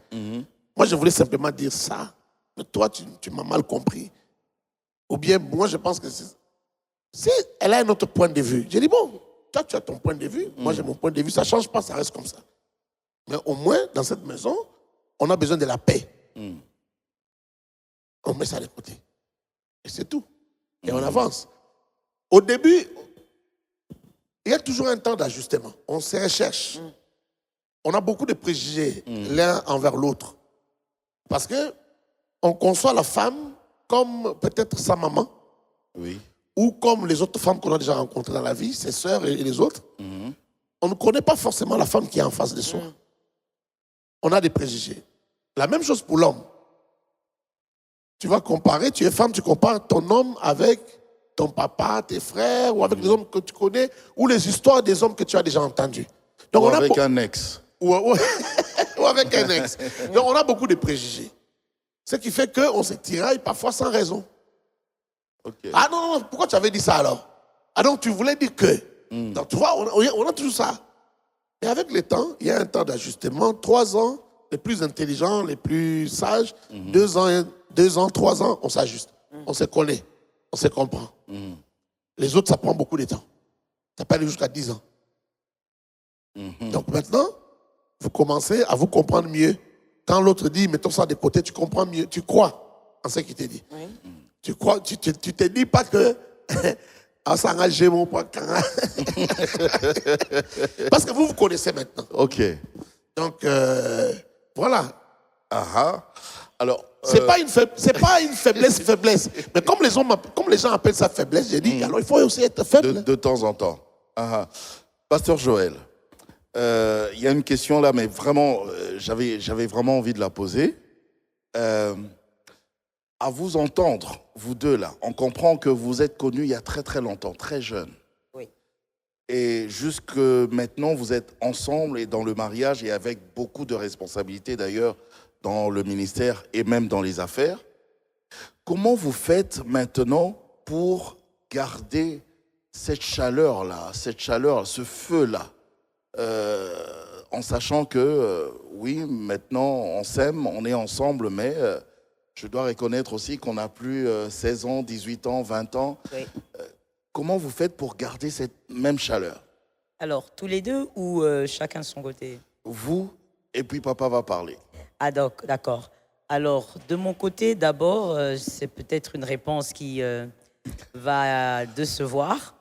Moi, je voulais simplement dire ça, mais toi, tu m'as mal compris. Ou bien, moi, je pense que si elle a un autre point de vue, j'ai dit, bon, toi, tu as ton point de vue, moi, j'ai mon point de vue, ça ne change pas, ça reste comme ça. Mais au moins, dans cette maison, on a besoin de la paix. On met ça de côté. Et c'est tout. Et on avance. Au début, il y a toujours un temps d'ajustement. On se recherche. On a beaucoup de préjugés l'un envers l'autre. Parce que on conçoit la femme comme peut-être sa maman. Oui. Ou comme les autres femmes qu'on a déjà rencontrées dans la vie, ses sœurs et les autres. On ne connaît pas forcément la femme qui est en face de soi. On a des préjugés. La même chose pour l'homme. Tu vas comparer, tu es femme, tu compares ton homme avec ton papa, tes frères, ou avec les hommes que tu connais, ou les histoires des hommes que tu as déjà entendus. Donc, ou avec un ex. Ou avec un ex. Donc on a beaucoup de préjugés. Ce qui fait qu'on se tiraille parfois sans raison. Okay. Ah non, pourquoi tu avais dit ça alors? Ah donc tu voulais dire que. Donc tu vois, on a toujours ça. Et avec le temps, il y a un temps d'ajustement. 3 ans, les plus intelligents, les plus sages. 2 ans, 3 ans, on s'ajuste. On se connaît, on se comprend. Les autres, ça prend beaucoup de temps. Ça peut aller jusqu'à 10 ans. Donc maintenant, vous commencez à vous comprendre mieux. Quand l'autre dit, mettons ça de côté, tu comprends mieux. Tu crois en ce qu'il te dit. Oui. Tu crois, tu te dis pas que ça engage mon point. Parce que vous vous connaissez maintenant. Ok. Donc, voilà. Alors, c'est pas une faiblesse. Mais comme les gens appellent ça faiblesse, j'ai dit, alors il faut aussi être faible. De temps en temps. Pasteur Joël, il y a une question là, mais vraiment, j'avais vraiment envie de la poser. À vous entendre, vous deux là, on comprend que vous êtes connus il y a très très longtemps, très jeunes. Oui. Et jusque maintenant, vous êtes ensemble et dans le mariage et avec beaucoup de responsabilités d'ailleurs dans le ministère et même dans les affaires. Comment vous faites maintenant pour garder cette chaleur-là, ce feu-là, en sachant que, oui, maintenant on s'aime, on est ensemble, mais je dois reconnaître aussi qu'on n'a plus 16 ans, 18 ans, 20 ans. Oui. Comment vous faites pour garder cette même chaleur? Alors, tous les deux ou chacun de son côté? Vous, et puis papa va parler. Ah d'accord. Alors, de mon côté, d'abord, c'est peut-être une réponse qui va décevoir.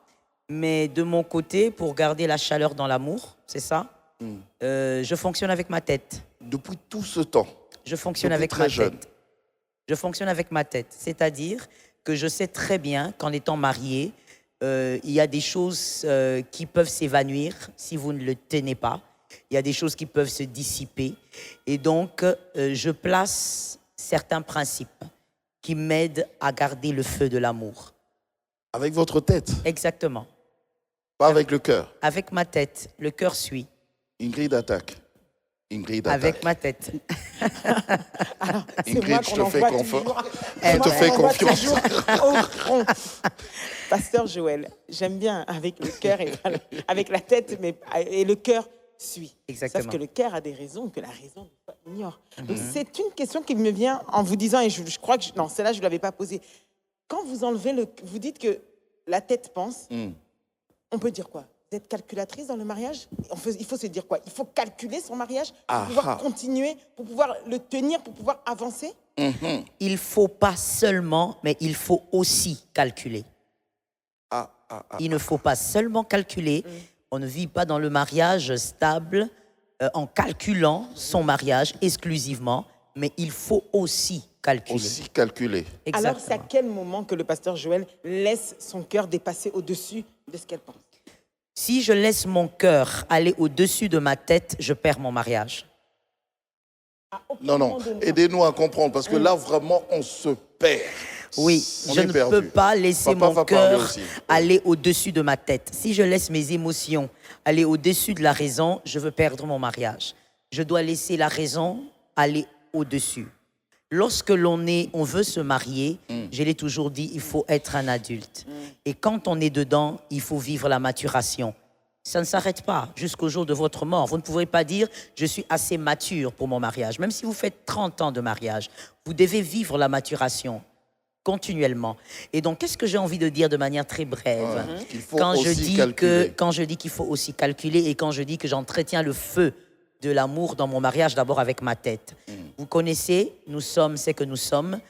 Mais de mon côté, pour garder la chaleur dans l'amour, c'est ça, je fonctionne avec ma tête. Depuis tout ce temps? Je fonctionne depuis avec très ma jeune. tête. Je fonctionne avec ma tête. C'est-à-dire que je sais très bien qu'en étant marié, il y a des choses qui peuvent s'évanouir si vous ne le tenez pas. Il y a des choses qui peuvent se dissiper. Et donc, je place certains principes qui m'aident à garder le feu de l'amour. Avec votre tête? Exactement. Pas avec le cœur? Avec ma tête. Le cœur suit. Ingrid attaque. Avec ma tête. Alors, Ingrid, je te fais confiance. Je te fais confiance. Au front. Pasteur Joël, j'aime bien avec le cœur et avec la tête, et le cœur suit. Exactement. Sauf que le cœur a des raisons que la raison ignore. Donc c'est une question qui me vient en vous disant, et je crois que non, celle-là je ne l'avais pas posée. Quand vous enlevez vous dites que la tête pense, on peut dire quoi? Vous êtes calculatrice dans le mariage? Il faut se dire quoi? Il faut calculer son mariage pour Ah, pouvoir ah. continuer, pour pouvoir le tenir, pour pouvoir avancer? Il ne faut pas seulement, mais il faut aussi calculer. Il ne faut pas seulement calculer. On ne vit pas dans le mariage stable en calculant son mariage exclusivement, mais il faut aussi calculer. Aussi calculé. Alors, c'est à Exactement. quel moment que le pasteur Joël laisse son cœur dépasser au-dessus de ce qu'elle pense? Si je laisse mon cœur aller au-dessus de ma tête, je perds mon mariage. À aucun Non, non, moment donné. aidez-nous à comprendre, parce que là, vraiment, on se perd. Oui, On je est ne perdu. peux pas laisser Papa mon va parler cœur aussi. aller au-dessus de ma tête. Si je laisse mes émotions aller au-dessus de la raison, je veux perdre mon mariage. Je dois laisser la raison aller au-dessus. Lorsque on veut se marier, je l'ai toujours dit, il faut être un adulte. Et quand on est dedans, il faut vivre la maturation. Ça ne s'arrête pas jusqu'au jour de votre mort. Vous ne pourrez pas dire « je suis assez mature pour mon mariage ». Même si vous faites 30 ans de mariage, vous devez vivre la maturation continuellement. Et donc, qu'est-ce que j'ai envie de dire de manière très brève qu'il faut aussi calculer. quand je dis qu'il faut aussi calculer et quand je dis que j'entretiens le feu de l'amour dans mon mariage, d'abord avec ma tête. Vous connaissez, nous sommes ce que nous sommes,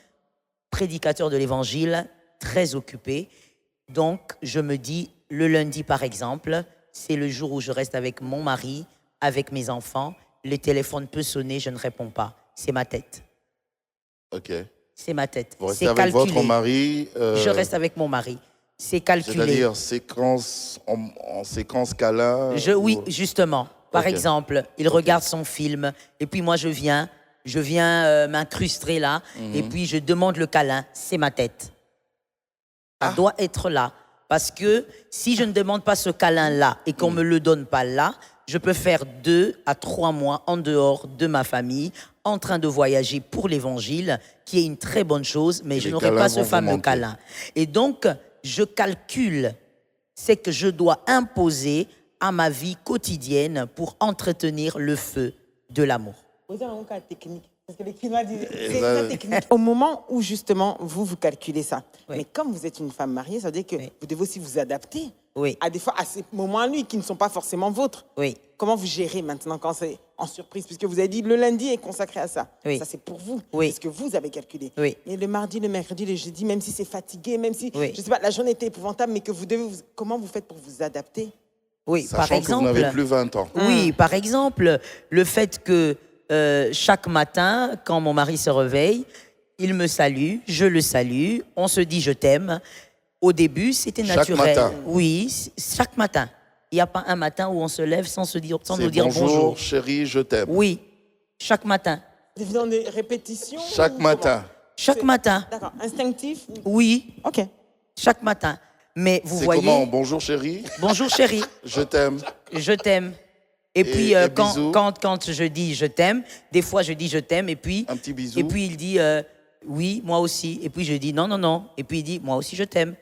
prédicateurs de l'Évangile, très occupés. Donc, je me dis, le lundi, par exemple, c'est le jour où je reste avec mon mari, avec mes enfants. Le téléphone peut sonner, je ne réponds pas. C'est ma tête. OK. C'est ma tête. Vous restez C'est avec calculé. votre mari. Je reste avec mon mari. C'est calculé. C'est-à-dire séquence, en séquence câlin. Oui, ou- justement. Par Ok. exemple, il regarde son film, et puis moi je viens m'incruster là, et puis je demande le câlin. C'est ma tête. Ça doit être là. Parce que si je ne demande pas ce câlin-là et qu'on ne me le donne pas là, je peux faire 2 à 3 mois en dehors de ma famille, en train de voyager pour l'Évangile, qui est une très bonne chose, mais je les n'aurai câlins pas ce vont vous fameux manquer. câlin. Et donc, je calcule ce que je dois imposer à ma vie quotidienne pour entretenir le feu de l'amour. Vous avez un cas technique. Parce que les Quinois disent, c'est ça- ça technique. Au moment où, justement, vous calculez ça, Oui. mais comme vous êtes une femme mariée, ça veut dire que Oui. vous devez aussi vous adapter Oui. à des fois à ces moments à lui qui ne sont pas forcément vôtres. Oui. Comment vous gérez maintenant quand c'est en surprise? Puisque vous avez dit le lundi est consacré à ça. Oui. Ça, c'est pour vous. Oui. C'est ce que vous avez calculé. Oui. Et le mardi, le mercredi, le jeudi, même si c'est fatigué, même si, Oui. je sais pas, la journée était épouvantable, mais que vous devez... comment vous faites pour vous adapter? Oui, Sachant par que vous exemple. n'avez plus 20 ans. Oui, par exemple, le fait que chaque matin, quand mon mari se réveille, il me salue, je le salue, on se dit je t'aime. Au début, c'était Chaque naturel. matin. Oui, chaque matin. Il n'y a pas un matin où on se lève sans C'est nous dire bonjour. chérie, je t'aime. Oui, chaque matin. Vous êtes dans des répétitions? Chaque ou matin. Chaque C'est- matin. D'accord. Instinctif? Oui, OK. chaque matin. Mais vous C'est voyez, comment? Bonjour chérie, bonjour chérie, je t'aime. je t'aime. Et puis, et quand, bisous. quand je dis je t'aime, des fois je dis je t'aime, et puis, Un petit bisou. et puis il dit oui, moi aussi. Et puis je dis non, non, non. Et puis il dit moi aussi je t'aime.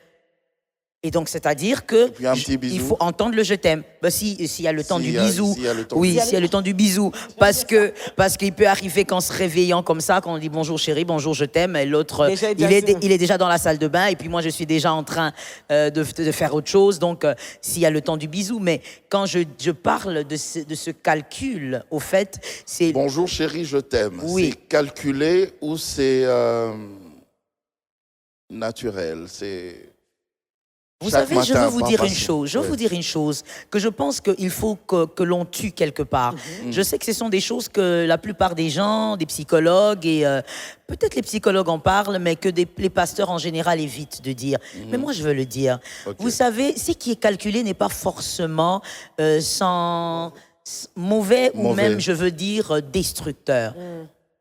Et donc, c'est-à-dire que puis un petit bisou. il faut entendre le je t'aime. Ben, s'il y a le temps S'il du y a- bisou. s'il y a le temps Oui, du- s'il y a le temps du bisou. Parce qu'il peut arriver qu'en se réveillant comme ça, quand on dit bonjour chérie, bonjour je t'aime, et l'autre, Déjà, il est déjà dans la salle de bain, et puis moi, je suis déjà en train de faire autre chose. Donc, s'il y a le temps du bisou. Mais quand je parle de ce calcul, au fait, c'est... Bonjour chérie, je t'aime. Oui. C'est calculé ou c'est naturel? C'est... Vous Chaque savez, je matin, veux vous pas dire une facile. chose. Je veux Ouais. vous dire une chose que je pense qu'il faut que l'on tue quelque part. Je sais que ce sont des choses que la plupart des gens, des psychologues et peut-être les psychologues en parlent, mais que les pasteurs en général évitent de dire. Mais moi, je veux le dire. Ok. Vous savez, ce qui est calculé n'est pas forcément mauvais ou Mauvais. même, je veux dire, destructeur.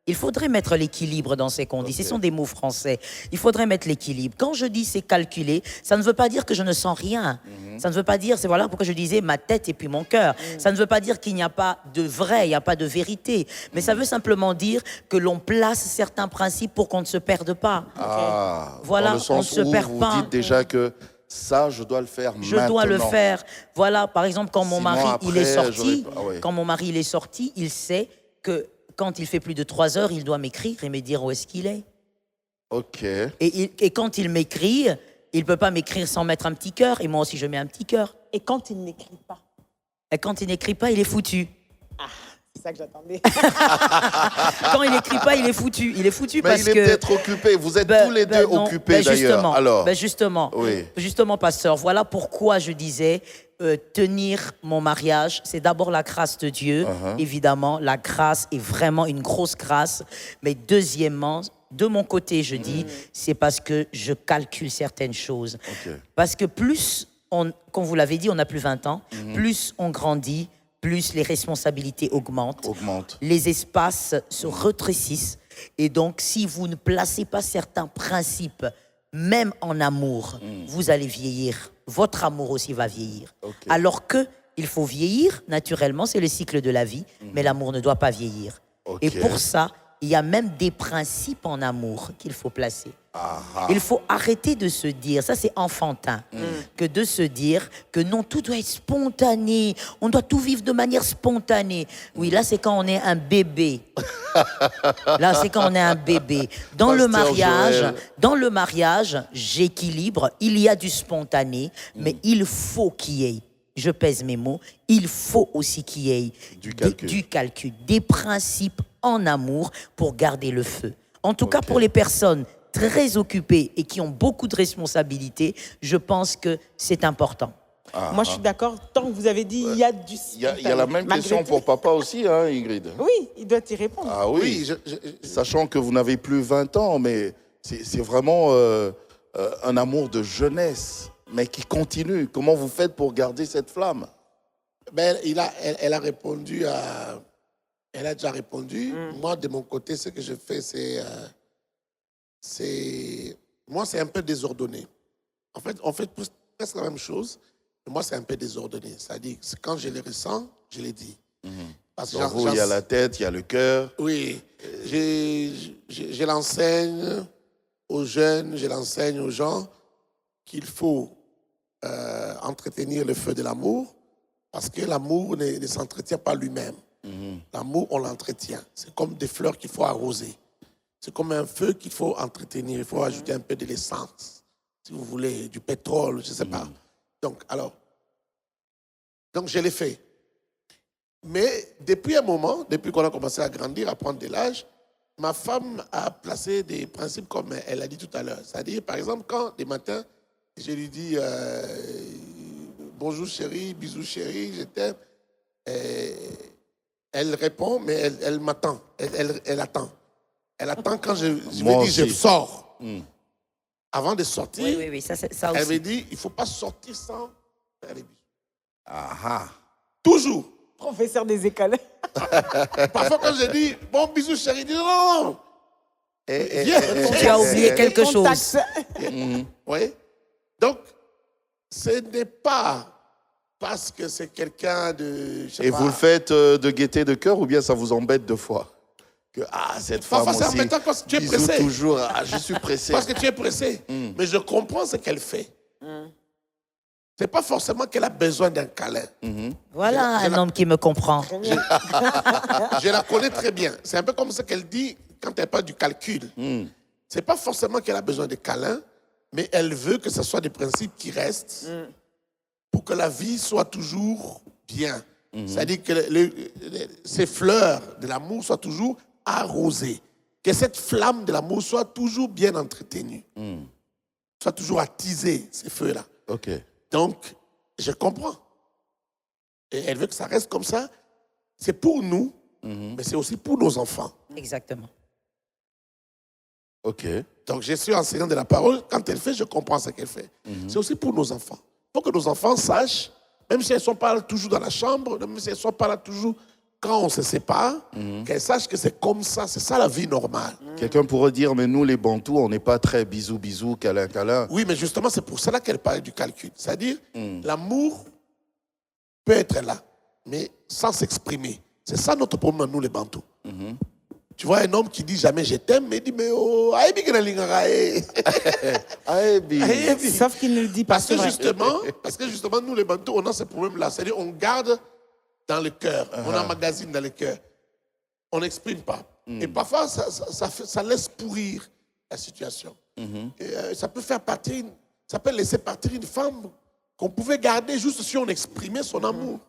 Il faudrait mettre l'équilibre dans ces conditions. Ok. Ce sont des mots français. Il faudrait mettre l'équilibre. Quand je dis c'est calculé, ça ne veut pas dire que je ne sens rien. Ça ne veut pas dire, c'est voilà pourquoi je disais ma tête et puis mon cœur. Ça ne veut pas dire qu'il n'y a pas de vrai, il n'y a pas de vérité. Mais ça veut simplement dire que l'on place certains principes pour qu'on ne se perde pas. Ah, Voilà, dans le sens on ne se où perd vous pas. dites déjà que ça, je dois le faire Je maintenant. dois le faire. Voilà, par exemple, quand mon Sinon, mari il est après, sorti, j'aurais pas- ouais. quand mon mari il est sorti, il sait que quand il fait plus de 3 heures, il doit m'écrire et me dire où est-ce qu'il est. Ok. Et quand il m'écrit, Il ne peut pas m'écrire sans mettre un petit cœur, et moi aussi je mets un petit cœur. Et quand il n'écrit pas? Et quand il n'écrit pas, il est foutu. C'est ça que j'attendais. Quand il n'écrit pas, il est foutu. Il est foutu Mais parce il est que... peut-être occupé. Vous êtes tous les deux non. occupés d'ailleurs. Alors, Justement, Oui. justement, pasteur, voilà pourquoi je disais tenir mon mariage, c'est d'abord la grâce de Dieu, évidemment. La grâce est vraiment une grosse grâce. Mais deuxièmement, de mon côté, je dis, c'est parce que je calcule certaines choses. Parce que plus, comme vous l'avez dit, on n'a plus 20 ans, plus on grandit, plus les responsabilités augmentent. Les espaces se rétrécissent. Et donc, si vous ne placez pas certains principes, même en amour, vous allez vieillir. Votre amour aussi va vieillir. Alors que il faut vieillir, naturellement, c'est le cycle de la vie, mais l'amour ne doit pas vieillir. Et pour ça, il y a même des principes en amour qu'il faut placer. Il faut arrêter de se dire, ça c'est enfantin, que de se dire que non, tout doit être spontané, on doit tout vivre de manière spontanée. Oui, là c'est quand on est un bébé. Là c'est quand on est un bébé. Dans le mariage, j'équilibre, il y a du spontané, mais il faut qu'il y ait, je pèse mes mots, il faut aussi qu'il y ait du calcul, des principes en amour pour garder le feu. En tout cas, pour les personnes très occupées et qui ont beaucoup de responsabilités, je pense que c'est important. Moi, je suis d'accord. Tant que vous avez dit, il y a du... Il y a la même question pour papa aussi, hein, Ingrid. Oui, il doit y répondre. Ah oui, sachant que vous n'avez plus 20 ans, mais c'est vraiment un amour de jeunesse, mais qui continue. Comment vous faites pour garder cette flamme? Ben, elle a répondu à... Elle a déjà répondu. Moi, de mon côté, ce que je fais, moi, c'est un peu désordonné. En fait, on fait presque la même chose, mais moi, c'est un peu désordonné. C'est-à-dire que quand je les ressens, je les dis. Parce que Dans vous, il y a la tête, il y a le cœur. Oui. Je l'enseigne aux jeunes, je l'enseigne aux gens qu'il faut entretenir le feu de l'amour, parce que l'amour ne s'entretient pas lui-même. L'amour, on l'entretient. C'est comme des fleurs qu'il faut arroser. C'est comme un feu qu'il faut entretenir. Il faut ajouter un peu de l'essence, si vous voulez, du pétrole, je ne sais pas. Donc, je l'ai fait. Mais depuis un moment, depuis qu'on a commencé à grandir, à prendre de l'âge, ma femme a placé des principes comme elle a dit tout à l'heure. C'est-à-dire, par exemple, quand des matins, je lui dis bonjour chérie, bisous chérie, je t'aime. Elle répond, mais elle m'attend. Elle attend. Elle attend quand je lui dis je sors. Avant de sortir, Oui, ça aussi. elle me dit il ne faut pas sortir sans faire les bisous. Toujours. Professeur des écoles. Parfois, quand je dis bon bisous chérie, il dit non. Tu as oublié quelque chose. Oui. Donc, ce n'est pas parce que c'est quelqu'un de... Et vous le faites de gaieté de cœur ou bien ça vous embête deux fois? Que cette femme Parfois, c'est aussi, embêtant quand tu es bisous pressé. toujours, je suis pressé. Parce que tu es pressé. Mais je comprends ce qu'elle fait. C'est pas forcément qu'elle a besoin d'un câlin. Voilà un homme qui me comprend. Je la connais très bien. C'est un peu comme ce qu'elle dit quand elle parle du calcul. C'est pas forcément qu'elle a besoin de câlins, mais elle veut que ce soit des principes qui restent pour que la vie soit toujours bien. C'est-à-dire que ces fleurs de l'amour soient toujours arrosées. Que cette flamme de l'amour soit toujours bien entretenue. Soit toujours attisée, ces feux-là. Donc, je comprends. Et elle veut que ça reste comme ça. C'est pour nous, mais c'est aussi pour nos enfants. Exactement. Donc, je suis enseignant de la parole. Quand elle fait, je comprends ce qu'elle fait. C'est aussi pour nos enfants. Pour que nos enfants sachent, même si elles ne sont pas là toujours dans la chambre, même si elles ne sont pas là toujours quand on se sépare, qu'elles sachent que c'est comme ça, c'est ça la vie normale. Quelqu'un pourrait dire, mais nous les Bantous, on n'est pas très bisous, bisous, câlin, câlin. Oui, mais justement, c'est pour cela qu'elle parle du calcul. C'est-à-dire, l'amour peut être là, mais sans s'exprimer. C'est ça notre problème, nous les Bantous. Tu vois un homme qui dit jamais je t'aime, mais il dit, mais oh, Sauf qu'il ne le dit pas. parce que justement, nous les Bantous, on a ce problème-là. C'est-à-dire, on garde dans le cœur, on emmagasine dans le cœur. On n'exprime pas. Et parfois, ça laisse pourrir la situation. Et, ça peut faire partie, Ça peut laisser partir une femme qu'on pouvait garder juste si on exprimait son amour.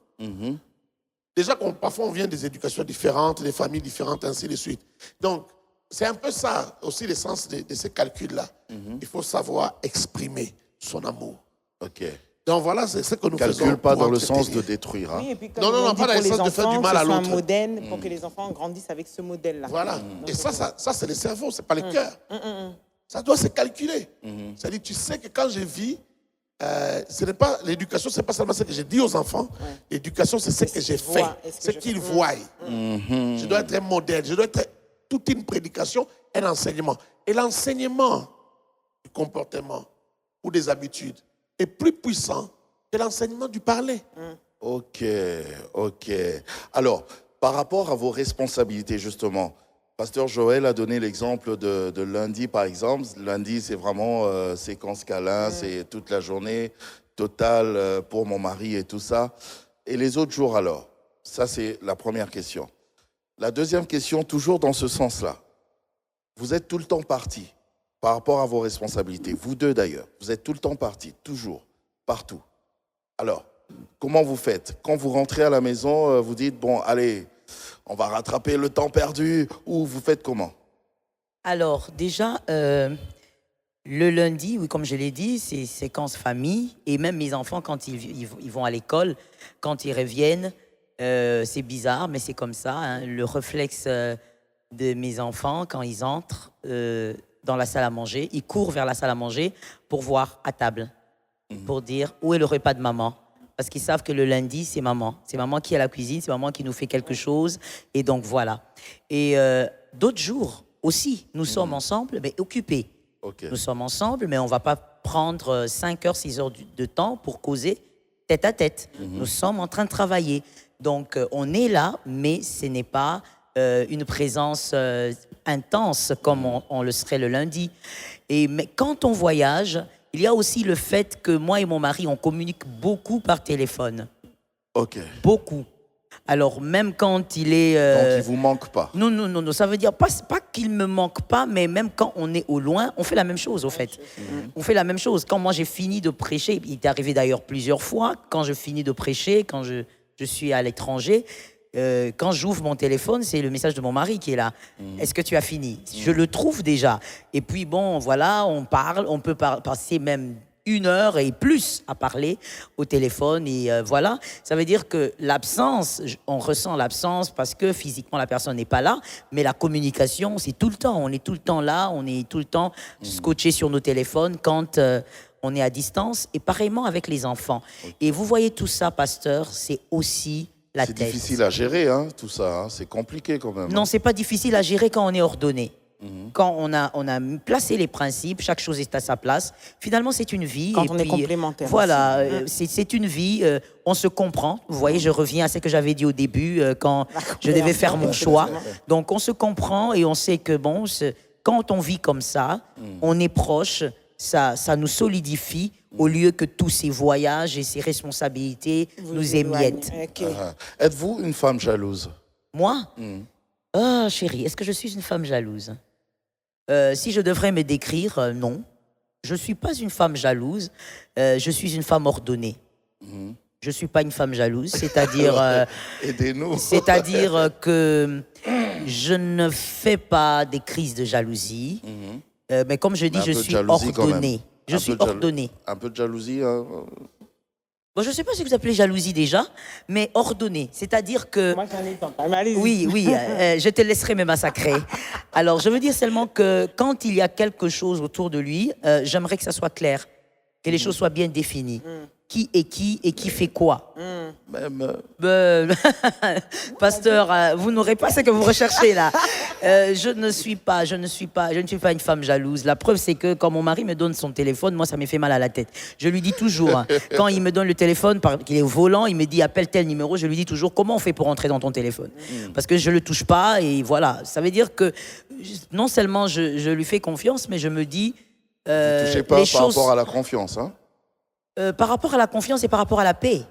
Déjà, parfois, on vient des éducations différentes, des familles différentes, ainsi de suite. Donc, c'est un peu ça aussi l'essence de ces calculs-là. Il faut savoir exprimer son amour. Ok. Donc voilà, c'est ce que nous faisons. Calcule pas pour dans le sens entretenir. de détruire. Hein. Oui, et puis comme Non, on dit pas dans pour le sens les de faire du enfants, mal à que ce soit l'autre. un modèle pour que les enfants grandissent avec ce modèle-là. Voilà. Donc, Et ça, c'est le cerveau, c'est pas le cœur. Ça doit se calculer. C'est-à-dire, tu sais que quand je vis, ce n'est pas l'éducation, c'est pas seulement ce que je dis aux enfants. L'éducation, c'est ce que j'ai fait, ce qu'ils voient. Je dois être un modèle, je dois être toute une prédication, un enseignement. Et l'enseignement du comportement ou des habitudes est plus puissant que l'enseignement du parler. Ok. Alors, par rapport à vos responsabilités, justement, Pasteur Joël a donné l'exemple de lundi, par exemple. Lundi, c'est vraiment séquence câlin, c'est toute la journée totale pour mon mari et tout ça. Et les autres jours, alors? Ça, c'est la première question. La deuxième question, toujours dans ce sens-là. Vous êtes tout le temps partis par rapport à vos responsabilités. Vous deux, d'ailleurs. Vous êtes tout le temps partis, toujours, partout. Alors, comment vous faites? Quand vous rentrez à la maison, vous dites, bon, allez, on va rattraper le temps perdu, ou vous faites comment? Alors, déjà, le lundi, oui, comme je l'ai dit, c'est séquence famille. Et même mes enfants, quand ils vont à l'école, quand ils reviennent, c'est bizarre, mais c'est comme ça. Hein, le réflexe de mes enfants, quand ils entrent dans la salle à manger, ils courent vers la salle à manger pour voir à table, pour dire où est le repas de maman. Parce qu'ils savent que le lundi, c'est maman. C'est maman qui est à la cuisine, c'est maman qui nous fait quelque chose. Et donc, voilà. Et d'autres jours aussi, nous sommes ensemble, mais occupés. Okay. Nous sommes ensemble, mais on ne va pas prendre 5 heures, 6 heures de temps pour causer tête à tête. Nous sommes en train de travailler. Donc, on est là, mais ce n'est pas une présence intense comme on le serait le lundi. Mais quand on voyage, il y a aussi le fait que moi et mon mari, on communique beaucoup par téléphone. Ok. Beaucoup. Alors, même quand il est... Donc, il ne vous manque pas? Non. Ça veut dire pas qu'il ne me manque pas, mais même quand on est au loin, on fait la même chose, au fait. On fait la même chose. Quand moi, j'ai fini de prêcher, il est arrivé d'ailleurs plusieurs fois, quand je finis de prêcher, quand je suis à l'étranger, quand j'ouvre mon téléphone, c'est le message de mon mari qui est là. Est-ce que tu as fini? Je le trouve déjà. Et puis, bon, voilà, on parle, on peut passer même 1 heure et plus à parler au téléphone et voilà, ça veut dire que l'absence, on ressent l'absence parce que physiquement la personne n'est pas là, mais la communication c'est tout le temps, on est tout le temps là, on est tout le temps scotché sur nos téléphones quand on est à distance et pareillement avec les enfants. Et vous voyez tout ça, pasteur, c'est aussi la tête. C'est difficile à gérer, hein, tout ça, hein. C'est compliqué quand même. Non, c'est pas difficile à gérer quand on est ordonné. Quand on a placé les principes, chaque chose est à sa place. Finalement, c'est une vie. Quand et on puis, est complémentaire. Voilà, c'est une vie. On se comprend. Vous voyez, je reviens à ce que j'avais dit au début quand je devais faire mon choix. Donc, on se comprend et on sait que bon, quand on vit comme ça, on est proche. Ça nous solidifie au lieu que tous ces voyages et ces responsabilités nous émiettent. Okay. Êtes-vous une femme jalouse? Moi? Ah, chérie, est-ce que je suis une femme jalouse? Si je devrais me décrire, non. Je ne suis pas une femme jalouse, je suis une femme ordonnée. Je ne suis pas une femme jalouse, c'est-à-dire... Aidez-nous. C'est-à-dire que je ne fais pas des crises de jalousie, mais comme je dis, je suis ordonnée. Je suis ordonnée. Un peu de jalousie, hein. Bon, je ne sais pas si vous appelez jalousie déjà, mais ordonnée, c'est-à-dire que... Moi, j'en ai tant. Allez-y. Oui, je te laisserai me massacrer. Alors, je veux dire seulement que quand il y a quelque chose autour de lui, j'aimerais que ça soit clair, que les choses soient bien définies. Qui est qui et qui fait quoi. Même... Pasteur, vous n'aurez pas ce que vous recherchez là. Je ne suis pas une femme jalouse. La preuve, c'est que quand mon mari me donne son téléphone, moi, ça me fait mal à la tête. Je lui dis toujours, quand il me donne le téléphone, qu'il est au volant, il me dit appelle tel numéro, je lui dis toujours comment on fait pour entrer dans ton téléphone. Parce que je ne le touche pas et voilà. Ça veut dire que non seulement je lui fais confiance, mais je me dis... Vous ne touchez pas par rapport à la confiance, hein? Par rapport à la confiance et par rapport à la paix.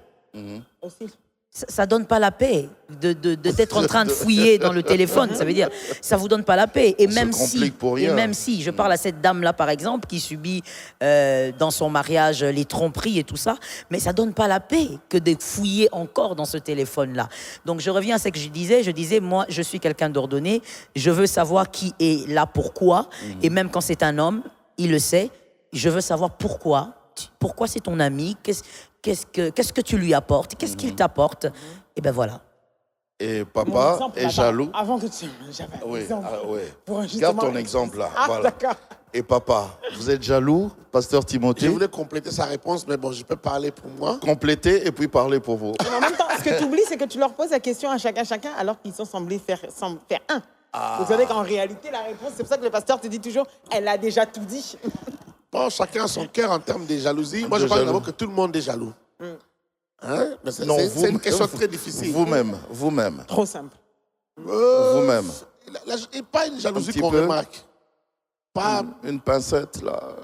Aussi. ça donne pas la paix d'être en train de fouiller dans le téléphone. Ça veut dire, ça vous donne pas la paix. Et même si, je parle à cette dame-là, par exemple, qui subit dans son mariage les tromperies et tout ça, mais ça donne pas la paix que de fouiller encore dans ce téléphone-là. Donc, je reviens à ce que je disais, moi, je suis quelqu'un d'ordonné, je veux savoir qui est là, pourquoi, et même quand c'est un homme, il le sait, je veux savoir pourquoi c'est ton ami, qu'est-ce que tu lui apportes, qu'est-ce qu'il t'apporte, et ben voilà. Et papa est jaloux. Avant que tu... J'avais un exemple. Garde ton exemple là. Ah, voilà. d'accord. Et papa, vous êtes jaloux, pasteur Timothée? Je voulais compléter sa réponse, mais bon, je peux parler pour moi. Compléter et puis parler pour vous. Mais en même temps, ce que tu oublies, c'est que tu leur poses la question à chacun, alors qu'ils sont semblés faire un. Vous savez qu'en réalité, la réponse, c'est pour ça que le pasteur te dit toujours, elle a déjà tout dit. Bon, chacun a son cœur en termes de jalousie. Moi, je pense d'abord que tout le monde est jaloux. Hein? C'est une question très difficile. Vous-même. Trop simple. Vous-même. Et pas une jalousie qu'on remarque. Pas une pincette, là.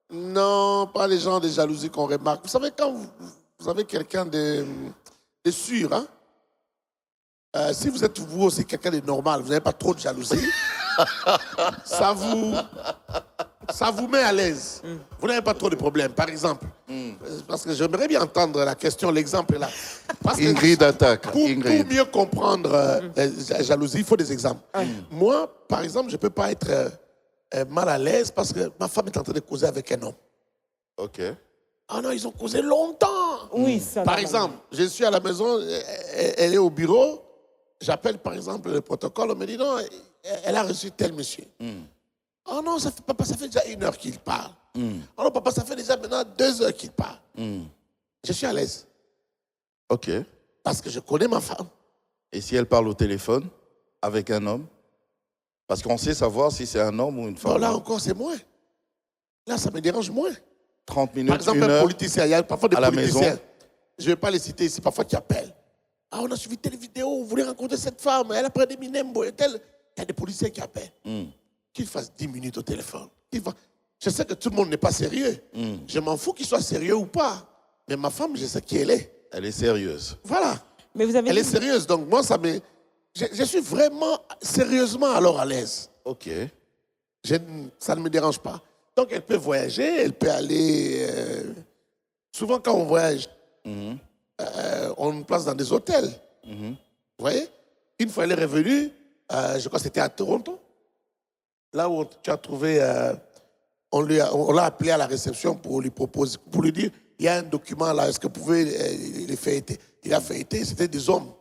Non, pas les gens de jalousie qu'on remarque. Vous savez, quand vous avez quelqu'un de sûr, hein? Si vous êtes vous aussi quelqu'un de normal, vous n'avez pas trop de jalousie, ça vous met à l'aise. Vous n'avez pas trop de problèmes. Par exemple, parce que j'aimerais bien entendre la question, l'exemple est là. Parce Ingrid attaque. Pour mieux comprendre la jalousie, il faut des exemples. Moi, par exemple, je ne peux pas être mal à l'aise parce que ma femme est en train de causer avec un homme. OK. Ah non, ils ont causé longtemps. Oui, ça. Par exemple, je suis à la maison, elle est au bureau, j'appelle par exemple le protocole, on me dit non, elle a reçu tel monsieur. Oh non, papa, ça fait déjà 1 heure qu'il parle. Oh non, papa, ça fait déjà maintenant 2 heures qu'il parle. Je suis à l'aise. OK. Parce que je connais ma femme. Et si elle parle au téléphone avec un homme? Parce qu'on sait savoir si c'est un homme ou une femme. Non, là encore, c'est moins. Là, ça me dérange moins. 30 minutes, par exemple, un politicien, il y a parfois des politiciens, je ne vais pas les citer ici, parfois qui appellent. Ah, on a suivi telle vidéo, vous voulez rencontrer cette femme, elle a pris des minembo et tel. Il y a des policiers qui appellent. Qu'ils fassent 10 minutes au téléphone. Je sais que tout le monde n'est pas sérieux. Je m'en fous qu'il soit sérieux ou pas. Mais ma femme, je sais qui elle est. Elle est sérieuse. Voilà. Mais vous avez elle est sérieuse. Donc moi, je suis vraiment sérieusement alors à l'aise. OK. Ça ne me dérange pas. Donc elle peut voyager, elle peut aller... souvent quand on voyage, on nous place dans des hôtels. Vous voyez? Une fois elle est revenue, je crois que c'était à Toronto. Là où tu as trouvé, on l'a appelé à la réception pour lui proposer, pour lui dire, il y a un document là, est-ce que vous pouvez le faire été? Il a fait été, c'était des hommes.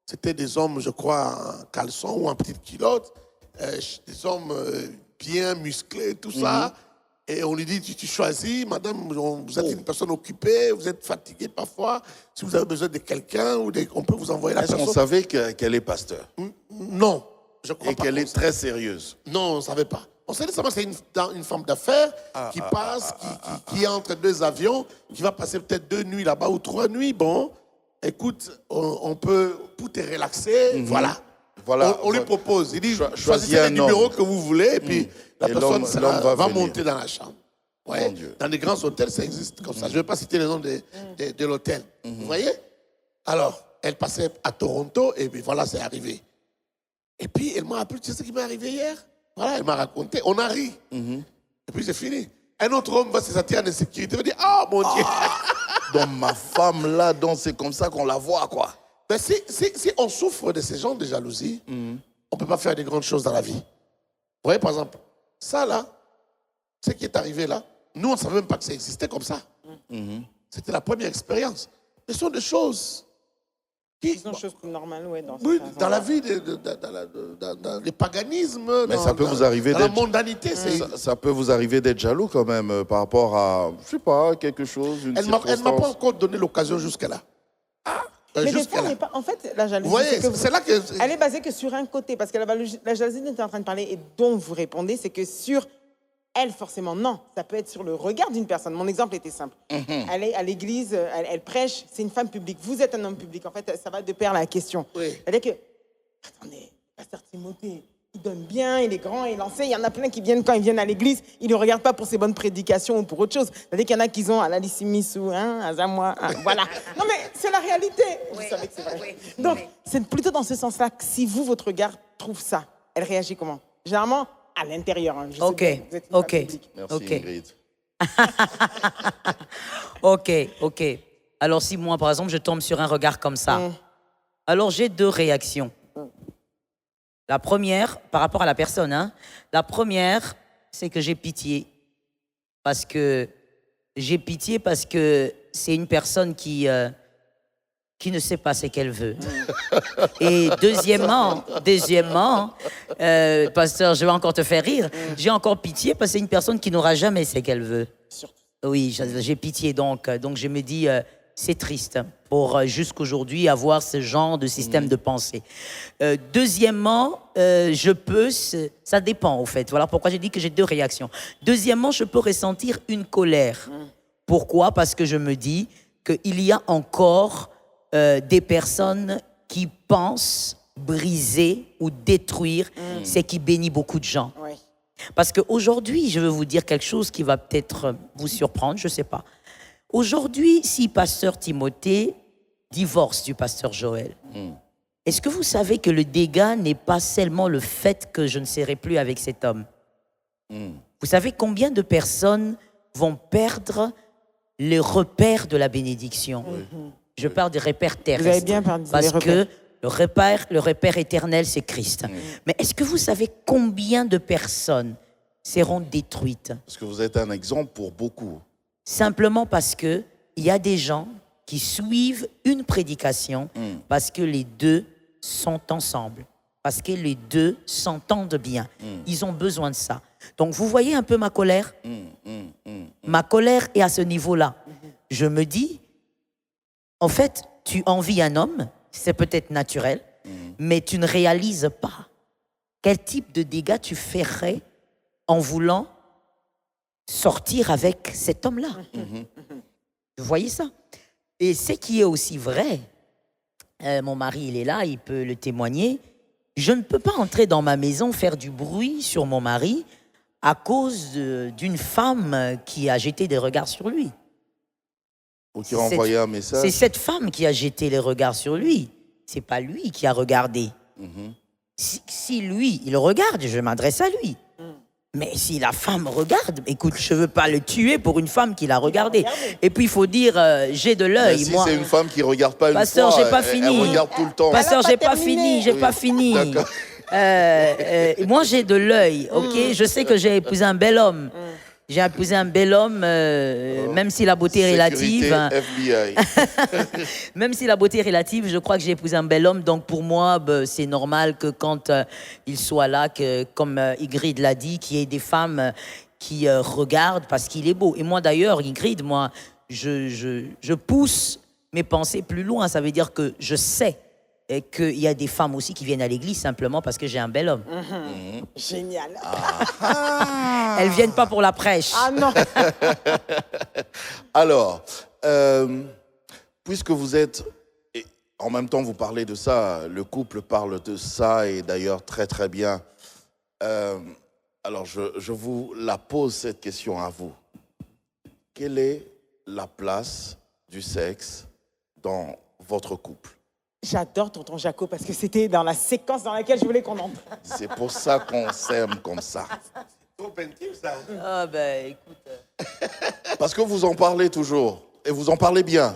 C'était des hommes, je crois, en caleçon ou en petite culotte. Des hommes bien musclés, tout ça. Et on lui dit, tu choisis, madame, vous êtes une personne occupée, vous êtes fatiguée parfois. Si vous avez besoin de quelqu'un, on peut vous envoyer la personne. Est-ce qu'on savait qu'elle est pasteur? Non. Je crois et qu'elle est très sérieuse. Non, on ne savait pas. On savait seulement que c'est une femme d'affaires qui passe, qui est entre 2 avions, qui va passer peut-être 2 nuits là-bas ou 3 nuits. Bon, écoute, on peut, pour te relaxer, voilà. On lui propose. Il dit, choisissez le numéro que vous voulez, et puis la personne va monter dans la chambre. Ouais. Dans les grands hôtels, ça existe comme ça. Je ne vais pas citer le nom de l'hôtel. Vous voyez? Alors, elle passait à Toronto, et puis voilà, c'est arrivé. Et puis, elle m'a appelé, tu sais ce qui m'est arrivé hier? Voilà, elle m'a raconté, on a ri. Et puis, c'est fini. Un autre homme va se sentir en insécurité, il va dire, oh mon Dieu! Donc, ma femme là, donc c'est comme ça qu'on la voit, quoi. Mais si on souffre de ces genres de jalousie, on ne peut pas faire de grandes choses dans la vie. Vous voyez, par exemple, ça là, ce qui est arrivé là, nous, on ne savait même pas que ça existait comme ça. C'était la première expérience. Ce sont des choses qui... C'est une chose normale, ouais, dans la vie, dans le paganisme, mais ça peut vous arriver dans la mondanité. Ça peut vous arriver d'être jaloux quand même par rapport à, je sais pas, quelque chose, une circonstance. Elle ne m'a pas encore donné l'occasion jusqu'à là. Mais des fois, en fait, la jalousie, vous voyez, c'est là que... elle est basée que sur un côté. Parce que la jalousie dont tu es en train de parler et dont vous répondez, c'est que sur elle, forcément, non. Ça peut être sur le regard d'une personne. Mon exemple était simple. Elle est à l'église, elle prêche, c'est une femme publique. Vous êtes un homme public. En fait, ça va de pair la question. Oui. C'est-à-dire que, attendez, pasteur Timothée, il donne bien, il est grand, il enseigne. Il y en a plein qui viennent, quand ils viennent à l'église, ils ne le regardent pas pour ses bonnes prédications ou pour autre chose. C'est-à-dire qu'il y en a qui ont Alalissimissou, Azamwa, voilà. Non mais c'est la réalité. Vous savez que c'est vrai. Donc, c'est plutôt dans ce sens-là que si vous, votre regard trouve ça, elle réagit comment? Généralement, à l'intérieur. Hein. Ok, Merci ok. Ingrid. Ok. Alors si moi, par exemple, je tombe sur un regard comme ça, alors j'ai deux réactions. La première, par rapport à la personne, hein, la première, c'est que j'ai pitié. Parce que c'est une personne qui ne sait pas ce qu'elle veut. Et deuxièmement, pasteur, je vais encore te faire rire, j'ai encore pitié parce que c'est une personne qui n'aura jamais ce qu'elle veut. Oui, j'ai pitié, donc je me dis, c'est triste pour jusqu'aujourd'hui avoir ce genre de système de pensée. Deuxièmement, ça dépend au fait, voilà pourquoi j'ai dit que j'ai deux réactions. Deuxièmement, je peux ressentir une colère. Pourquoi? Parce que je me dis qu'il y a encore des personnes qui pensent briser ou détruire ce qui bénit beaucoup de gens. Oui. Parce qu'aujourd'hui, je veux vous dire quelque chose qui va peut-être vous surprendre, je ne sais pas. Aujourd'hui, si pasteur Timothée divorce du pasteur Joël, est-ce que vous savez que le dégât n'est pas seulement le fait que je ne serai plus avec cet homme? Vous savez combien de personnes vont perdre les repères de la bénédiction? Je parle des repères terrestres. Vous avez bien parlé parce que le repère éternel, c'est Christ. Mais est-ce que vous savez combien de personnes seront détruites? Parce que vous êtes un exemple pour beaucoup. Simplement parce qu'il y a des gens qui suivent une prédication parce que les deux sont ensemble, parce que les deux s'entendent bien. Ils ont besoin de ça. Donc, vous voyez un peu ma colère? Ma colère est à ce niveau-là. Je me dis, en fait, tu envies un homme, c'est peut-être naturel, mais tu ne réalises pas quel type de dégâts tu ferais en voulant sortir avec cet homme-là. Vous voyez ça? Et ce qui est aussi vrai, mon mari, il est là, il peut le témoigner, je ne peux pas entrer dans ma maison, faire du bruit sur mon mari à cause d'une femme qui a jeté des regards sur lui. Ou qui a envoyé un message. C'est cette femme qui a jeté les regards sur lui. C'est pas lui qui a regardé. Si lui, il regarde, je m'adresse à lui. Mais si la femme regarde, écoute, je ne veux pas le tuer pour une femme qui l'a regardé. Et puis, il faut dire, j'ai de l'œil. Si c'est une femme qui ne regarde pas une pasteur, fois, j'ai pas fini. Elle regarde tout le temps. Pasteur, j'ai pas fini, pas fini. Moi, j'ai de l'œil, ok? Je sais que j'ai épousé un bel homme. J'ai épousé un bel homme, même si la beauté est relative. FBI. Même si la beauté est relative, je crois que j'ai épousé un bel homme. Donc pour moi, c'est normal que quand il soit là, que, comme Ingrid l'a dit, qu'il y ait des femmes qui regardent parce qu'il est beau. Et moi d'ailleurs, Ingrid, moi, je pousse mes pensées plus loin. Ça veut dire que je sais qu'il y a des femmes aussi qui viennent à l'église simplement parce que j'ai un bel homme. Génial. Elles ne viennent pas pour la prêche. Ah non. Alors, puisque vous êtes, et en même temps vous parlez de ça, le couple parle de ça et d'ailleurs très très bien. Alors je vous la pose cette question à vous. Quelle est la place du sexe dans votre couple? J'adore tonton Jaco parce que c'était dans la séquence dans laquelle je voulais qu'on entre. C'est pour ça qu'on s'aime comme ça. Trop intime, ça. Ah ben, écoute. Parce que vous en parlez toujours. Et vous en parlez bien.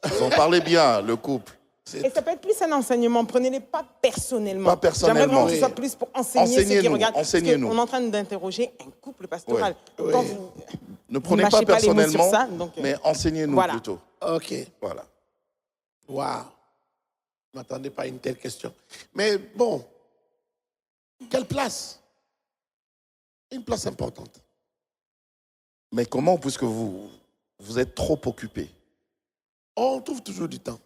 Vous en parlez bien, le couple. Et ça peut être plus un enseignement. Prenez-les pas personnellement. Pas personnellement. J'aimerais vraiment que ce soit plus pour enseigner ceux qui regardent. Enseignez-nous. On est en train d'interroger un couple pastoral. Oui. Quand Oui. vous ne prenez pas personnellement, ça, donc, mais enseignez-nous voilà. plutôt. OK. Voilà. Waouh. Je ne m'attendais pas à une telle question. Mais bon, quelle place? Une place importante. Mais comment, puisque vous êtes trop occupé? On trouve toujours du temps.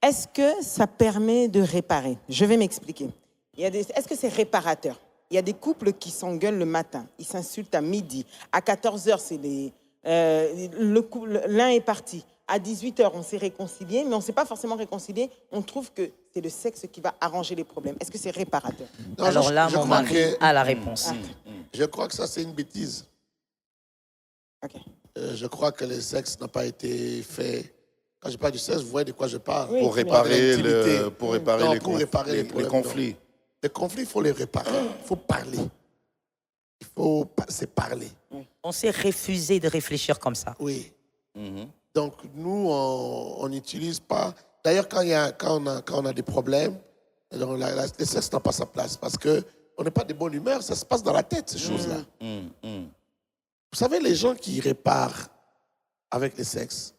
Est-ce que ça permet de réparer? Je vais m'expliquer. Est-ce que c'est réparateur? Il y a des couples qui s'engueulent le matin, ils s'insultent à midi. À 14h, l'un est parti. à 18h, on s'est réconcilié, mais on ne s'est pas forcément réconcilié. On trouve que c'est le sexe qui va arranger les problèmes. Est-ce que c'est réparateur? Non, Alors là, je mon crois mari que- a la réponse. Je crois que ça, c'est une bêtise. Ok. Je crois que le sexe n'a pas été fait. Quand je parle du sexe, vous voyez de quoi je parle. Oui. Pour réparer, L'intimité. pour réparer, Non, les, pour réparer les problèmes, conflits. Les conflits, il faut les réparer. Il faut parler. Il faut se parler. On s'est refusé de réfléchir comme ça. Oui. Mhm. Donc, nous, on n'utilise pas. D'ailleurs, quand on a des problèmes, alors le sexe n'a pas sa place parce qu'on n'est pas de bonne humeur. Ça se passe dans la tête, ces choses-là. Vous savez, les gens qui réparent avec le sexe,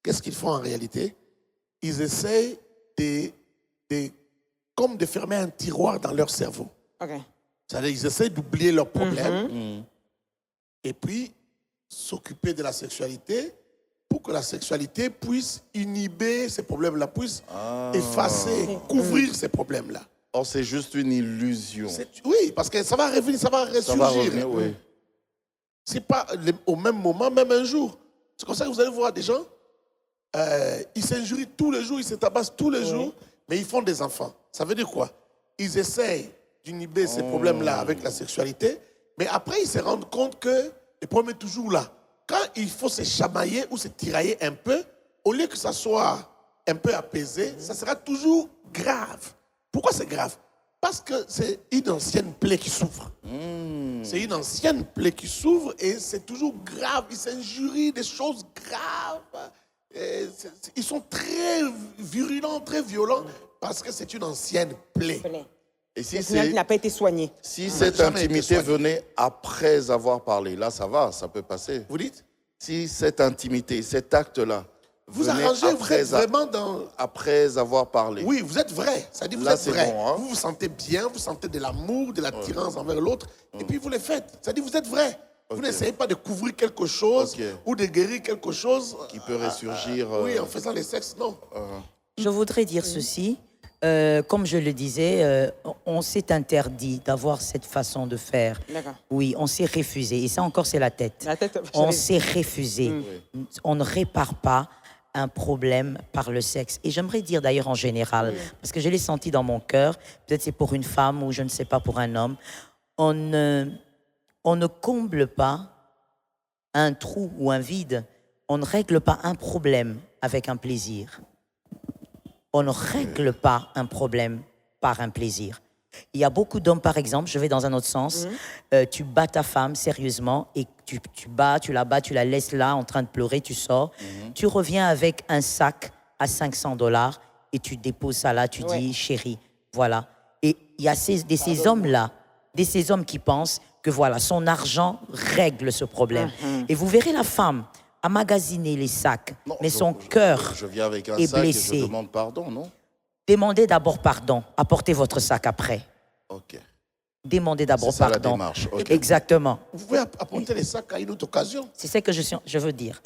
qu'est-ce qu'ils font en réalité? Ils essayent comme de fermer un tiroir dans leur cerveau. Ok. C'est-à-dire, ils essayent d'oublier leurs problèmes et puis s'occuper de la sexualité pour que la sexualité puisse inhiber ces problèmes-là, puisse effacer, couvrir ces problèmes-là. Or, c'est juste une illusion. Oui, parce que ça va revenir, ça va ressurgir. Ça va revenir, oui. C'est pas au même moment, même un jour. C'est comme ça que vous allez voir des gens, ils s'injurient tous les jours, ils se tabassent tous les jours, mais ils font des enfants. Ça veut dire quoi? Ils essayent d'inhiber ces problèmes-là avec la sexualité, mais après, ils se rendent compte que le problème est toujours là. Quand il faut se chamailler ou se tirailler un peu, au lieu que ça soit un peu apaisé, ça sera toujours grave. Pourquoi c'est grave? Parce que c'est une ancienne plaie qui s'ouvre. C'est une ancienne plaie qui s'ouvre et c'est toujours grave. Ils s'injurient des choses graves. Ils sont très virulents, très violents parce que c'est une ancienne plaie. Et si, Le final qui n'a pas été soigné. si cette jamais été intimité soigné. venait après avoir parlé, là, ça va, ça peut passer. Vous dites? Si cette intimité, cet acte-là, Vous venait arrangez, vous après, êtes vraiment dans... après avoir parlé. Oui, vous êtes vrai. Ça dit vous Là, êtes c'est vrai. bon, hein? Vous vous sentez bien, vous sentez de l'amour, de l'attirance envers l'autre, et puis vous le faites. Ça dit vous êtes vrai. Vous n'essayez pas de couvrir quelque chose ou de guérir quelque chose Qui peut ressurgir. oui, en faisant les sexes, non. Je voudrais dire ceci. Comme je le disais, on s'est interdit d'avoir cette façon de faire. D'accord. Oui, on s'est refusé. Et ça encore, c'est la tête. La tête, On j'avais- s'est refusé. On ne répare pas un problème par le sexe. Et j'aimerais dire d'ailleurs en général, parce que je l'ai senti dans mon cœur, peut-être c'est pour une femme ou je ne sais pas pour un homme, on ne comble pas un trou ou un vide, on ne règle pas un problème avec un plaisir. On ne règle pas un problème par un plaisir. Il y a beaucoup d'hommes, par exemple, je vais dans un autre sens, tu bats ta femme sérieusement et tu la bats, tu la laisses là en train de pleurer, tu sors, tu reviens avec un sac à $500 et tu déposes ça là, tu dis chérie, voilà. Et il y a ces hommes-là, ces hommes qui pensent que voilà, son argent règle ce problème. Et vous verrez la femme à magasiner les sacs, Non, mais son cœur Je viens avec un est sac blessé. et je demande pardon, non? Demandez d'abord pardon, apportez votre sac après. Ok. Demandez d'abord C'est ça, la pardon. démarche, ok. Exactement. Vous pouvez apporter les sacs à une autre occasion. C'est ça que je veux dire.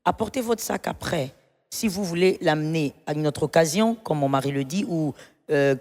Apportez votre sac après. Si vous voulez l'amener à une autre occasion, comme mon mari le dit, ou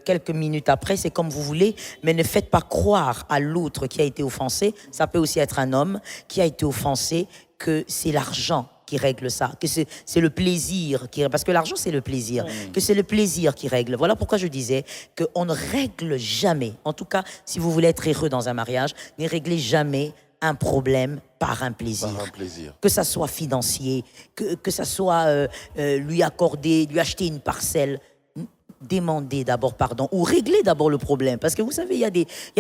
quelques minutes après, c'est comme vous voulez, mais ne faites pas croire à l'autre qui a été offensé, ça peut aussi être un homme qui a été offensé, que c'est l'argent qui règle ça, que c'est le plaisir qui... Parce que l'argent, c'est le plaisir, que c'est le plaisir qui règle. Voilà pourquoi je disais qu'on ne règle jamais, en tout cas, si vous voulez être heureux dans un mariage, ne réglez jamais un problème par un plaisir. Par un plaisir. Que ça soit financier, que ça soit lui accorder, lui acheter une parcelle. Demandez d'abord pardon ou réglez d'abord le problème. Parce que vous savez, il y a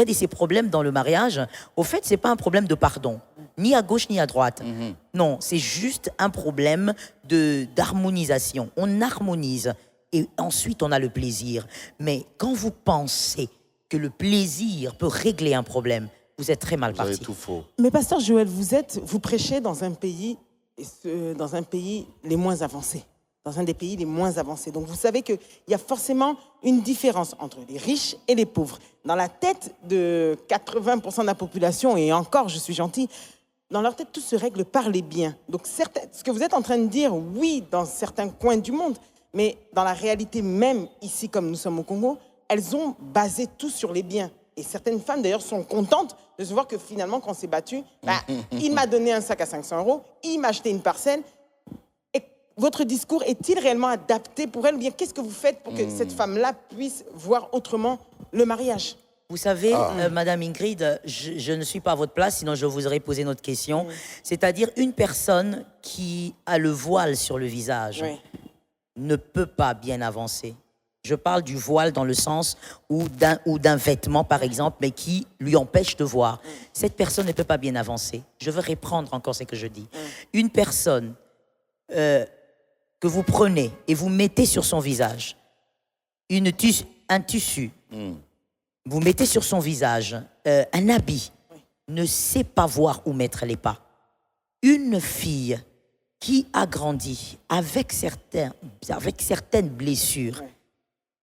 de ces problèmes dans le mariage. Au fait, ce n'est pas un problème de pardon, ni à gauche ni à droite. Non, c'est juste un problème d'harmonisation. On harmonise et ensuite on a le plaisir. Mais quand vous pensez que le plaisir peut régler un problème, vous êtes très mal Vous avez parti. tout faux. Mais pasteur Joël, vous prêchez dans un pays les moins avancés. Dans un des pays les moins avancés. Donc vous savez qu'il y a forcément une différence entre les riches et les pauvres. Dans la tête de 80% de la population, et encore, je suis gentil, dans leur tête, tout se règle par les biens. Donc ce que vous êtes en train de dire, oui, dans certains coins du monde, mais dans la réalité même, ici, comme nous sommes au Congo, elles ont basé tout sur les biens. Et certaines femmes, d'ailleurs, sont contentes de se voir que finalement, quand on s'est battu, il m'a donné un sac à 500 €, il m'a acheté une parcelle. Et votre discours est-il réellement adapté pour elle ou bien qu'est-ce que vous faites pour que cette femme-là puisse voir autrement le mariage? Vous savez, Madame Ingrid, je ne suis pas à votre place, sinon je vous aurais posé une autre question. C'est-à-dire, une personne qui a le voile sur le visage ne peut pas bien avancer. Je parle du voile dans le sens ou d'un vêtement, par exemple, mais qui lui empêche de voir. Cette personne ne peut pas bien avancer. Je veux reprendre encore ce que je dis. Une personne que vous prenez et vous mettez sur son visage un tissu, vous mettez sur son visage un habit, ne sait pas voir où mettre les pas. Une fille qui a grandi avec certaines blessures